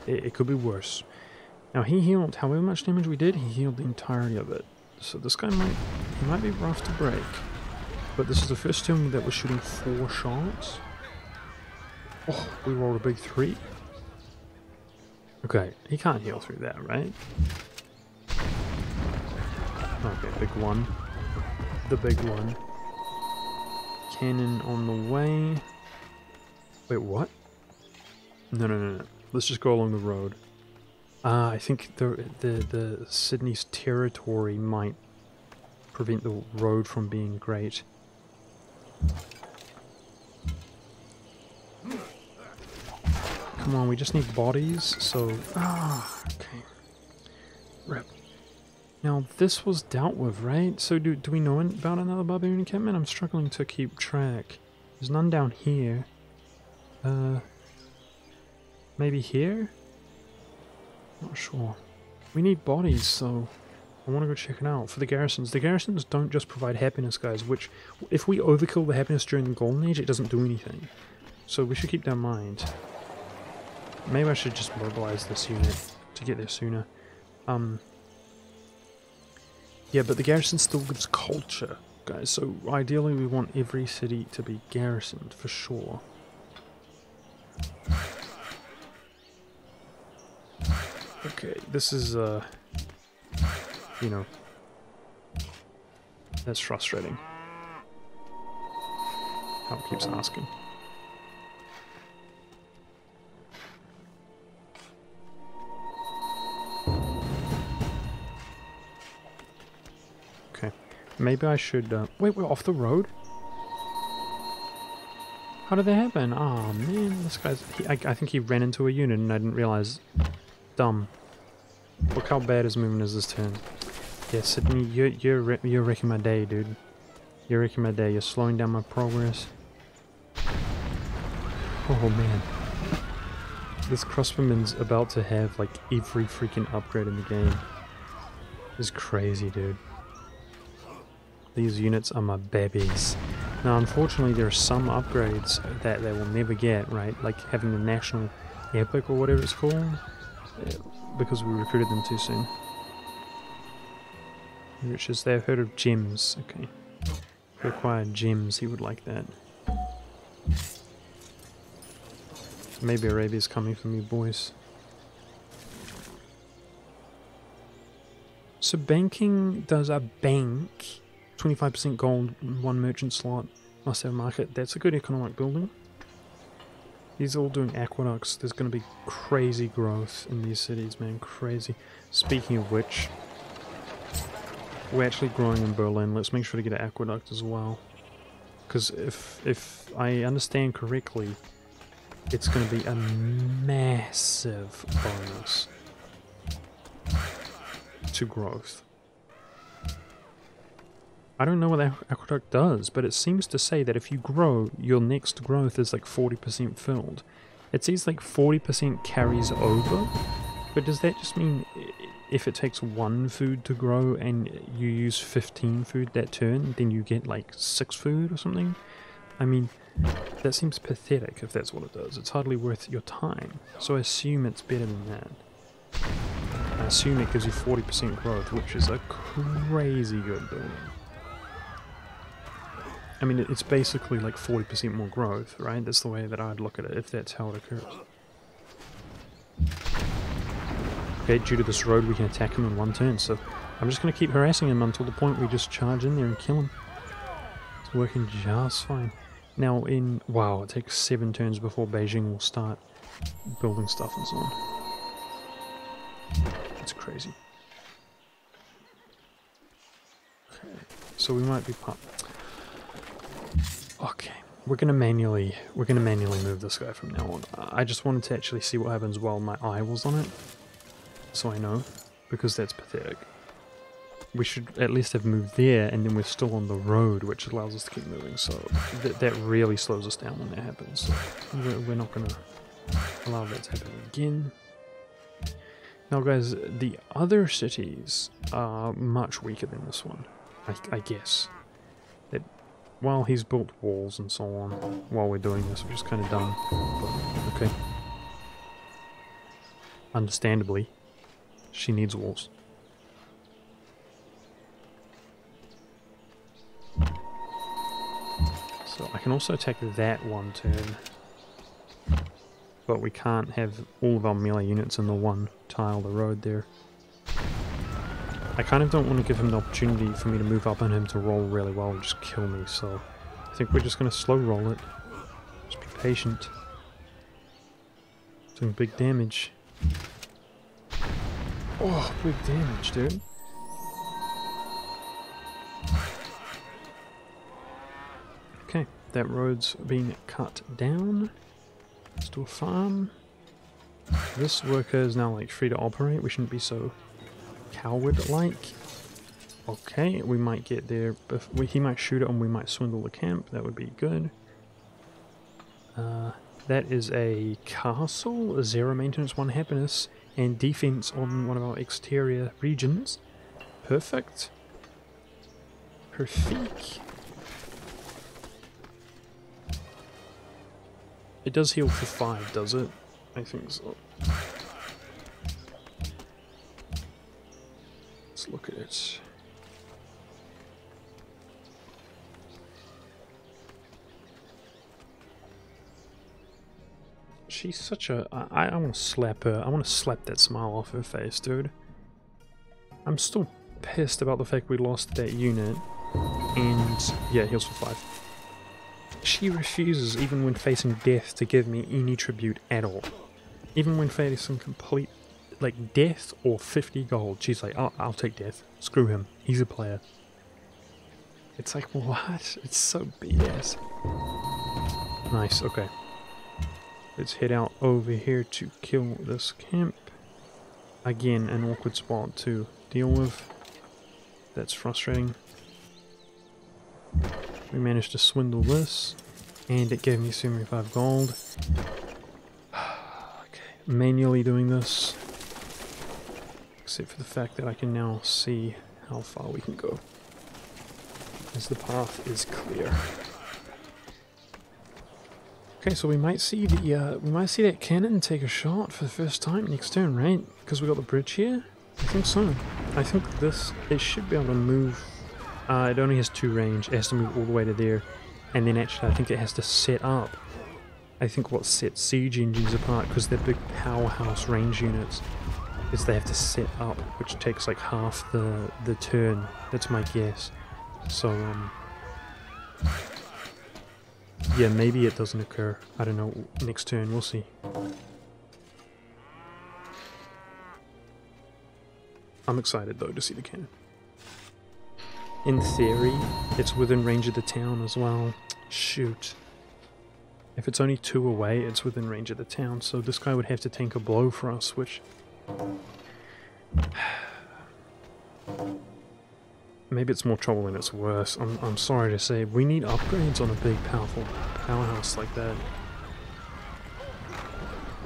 it could be worse. Now he healed, however much damage we did, he healed the entirety of it. So this guy might be rough to break. But this is the first time that we're shooting 4 shots. Oh, we rolled a big 3. Okay, he can't heal through that, right? Okay, big 1. The big 1. Cannon on the way. Wait, what? No. Let's just go along the road. I think the Sydney's territory might prevent the road from being great. Come on, we just need bodies, so... okay. Rip. Now, this was dealt with, right? So do we know about another barbarian encampment? I'm struggling to keep track. There's none down here. Maybe here? Not sure. We need bodies, so I want to go check it out. For the garrisons don't just provide happiness, guys, which, if we overkill the happiness during the Golden Age, it doesn't do anything. So we should keep that in mind. Maybe I should just mobilize this unit to get there sooner. Yeah, but the garrison still gives culture, guys, so ideally we want every city to be garrisoned, for sure. Okay, this is, you know, that's frustrating. How it keeps asking. Okay, maybe I should, wait, we're off the road? How did that happen? Oh man, this guy's, I think he ran into a unit and I didn't realize. Dumb. Look how bad his movement is this turn. Yeah, Sydney, you're wrecking my day, dude. You're wrecking my day. You're slowing down my progress. Oh man. This crossbowman's about to have like every freaking upgrade in the game. This is crazy, dude. These units are my babies. Now, unfortunately, there are some upgrades that they will never get, right? Like having the National Epic or whatever it's called. Because we recruited them too soon. Riches, they've heard of gems. Okay. If we acquired gems, he would like that. Maybe Arabia's coming for me, boys. so banking does a bank. 25% gold, 1 merchant slot, must have market. That's a good economic building. These are all doing aqueducts. There's going to be crazy growth in these cities, man. Crazy. Speaking of which, we're actually growing in Berlin. Let's make sure to get an aqueduct as well. Because if I understand correctly, it's going to be a massive bonus to growth. I don't know what the aqueduct does, but it seems to say that if you grow, your next growth is like 40% filled. It says like 40% carries over, but does that just mean if it takes 1 food to grow and you use 15 food that turn, then you get like 6 food or something? I mean, that seems pathetic if that's what it does. It's hardly worth your time, so I assume it's better than that. I assume it gives you 40% growth, which is a crazy good building. I mean, it's basically like 40% more growth, right? That's the way that I'd look at it, if that's how it occurs. Okay, due to this road we can attack him in 1 turn, so I'm just going to keep harassing him until the point we just charge in there and kill him. It's working just fine. Now wow, it takes 7 turns before Beijing will start building stuff and so on. It's crazy. Okay, so we might be okay, we're gonna manually move this guy from now on. I just wanted to actually see what happens while my eye was on it, so I know, because that's pathetic. We should at least have moved there, and then we're still on the road, which allows us to keep moving, so that really slows us down when that happens. So we're not gonna allow that to happen again. Now guys, the other cities are much weaker than this one, I guess. That while he's built walls and so on, while we're doing this, which is kind of dumb, but okay. Understandably, she needs walls. So I can also attack that 1 turn, but we can't have all of our melee units in the 1 tile of the road there. I kind of don't want to give him the opportunity for me to move up on him to roll really well and just kill me, so I think we're just going to slow roll it. Just be patient. Doing big damage. Oh, big damage, dude. Okay, that road's been cut down. Let's do a farm. This worker is now like free to operate. We shouldn't be so coward-like. Okay, we might get there. He might shoot it and we might swindle the camp. That would be good. That is a castle. 0 maintenance, 1 happiness, and defense on one of our exterior regions. Perfect. Perfect. It does heal for 5, does it? I think so. Let's look at it. She's such a... I want to slap her. I want to slap that smile off her face, dude. I'm still pissed about the fact we lost that unit. And yeah, heals for 5. She refuses, even when facing death, to give me any tribute at all. Even when facing complete, like, death or 50 gold, she's like, oh, I'll take death. Screw him. He's a player. It's like, what? It's so BS. Nice, okay. Let's head out over here to kill this camp. Again, an awkward spot to deal with. That's frustrating. We managed to swindle this, and it gave me 75 gold. Okay, manually doing this, except for the fact that I can now see how far we can go, as the path is clear. Okay, so we might see that cannon take a shot for the first time next turn, right? Because we got the bridge here. I think so. I think it should be able to move. It only has 2 range. It has to move all the way to there, and then actually I think it has to set up. I think what sets siege engines apart, because they're big powerhouse range units. is they have to set up, which takes like half the turn. That's my guess. So yeah, maybe it doesn't occur. I don't know. Next turn, we'll see. I'm excited though to see the cannon. In theory, it's within range of the town as well. Shoot. If it's only 2 away, it's within range of the town, so this guy would have to tank a blow for us, which... maybe it's more trouble than it's worth. I'm sorry to say. We need upgrades on a big, powerful powerhouse like that.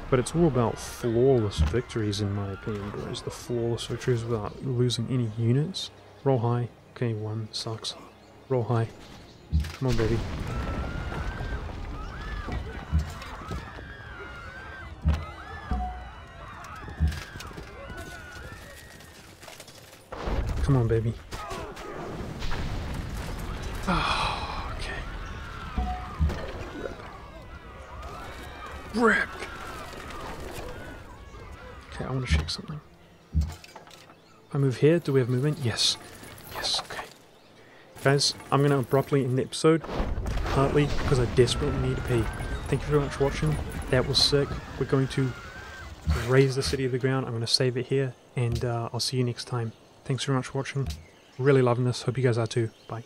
But it's all about flawless victories, in my opinion, boys. The flawless victories without losing any units. Roll high. Okay, 1 sucks. Roll high. Come on, baby. Come on, baby. Oh, okay. Rip. Rip. Okay, I want to check something. If I move here, do we have movement? Yes. Yes, okay. Guys, I'm going to abruptly end the episode, partly because I desperately need to pee. Thank you very much for watching. That was sick. We're going to raise the city of the ground. I'm going to save it here, and I'll see you next time. Thanks very much for watching. Really loving this. Hope you guys are too. Bye.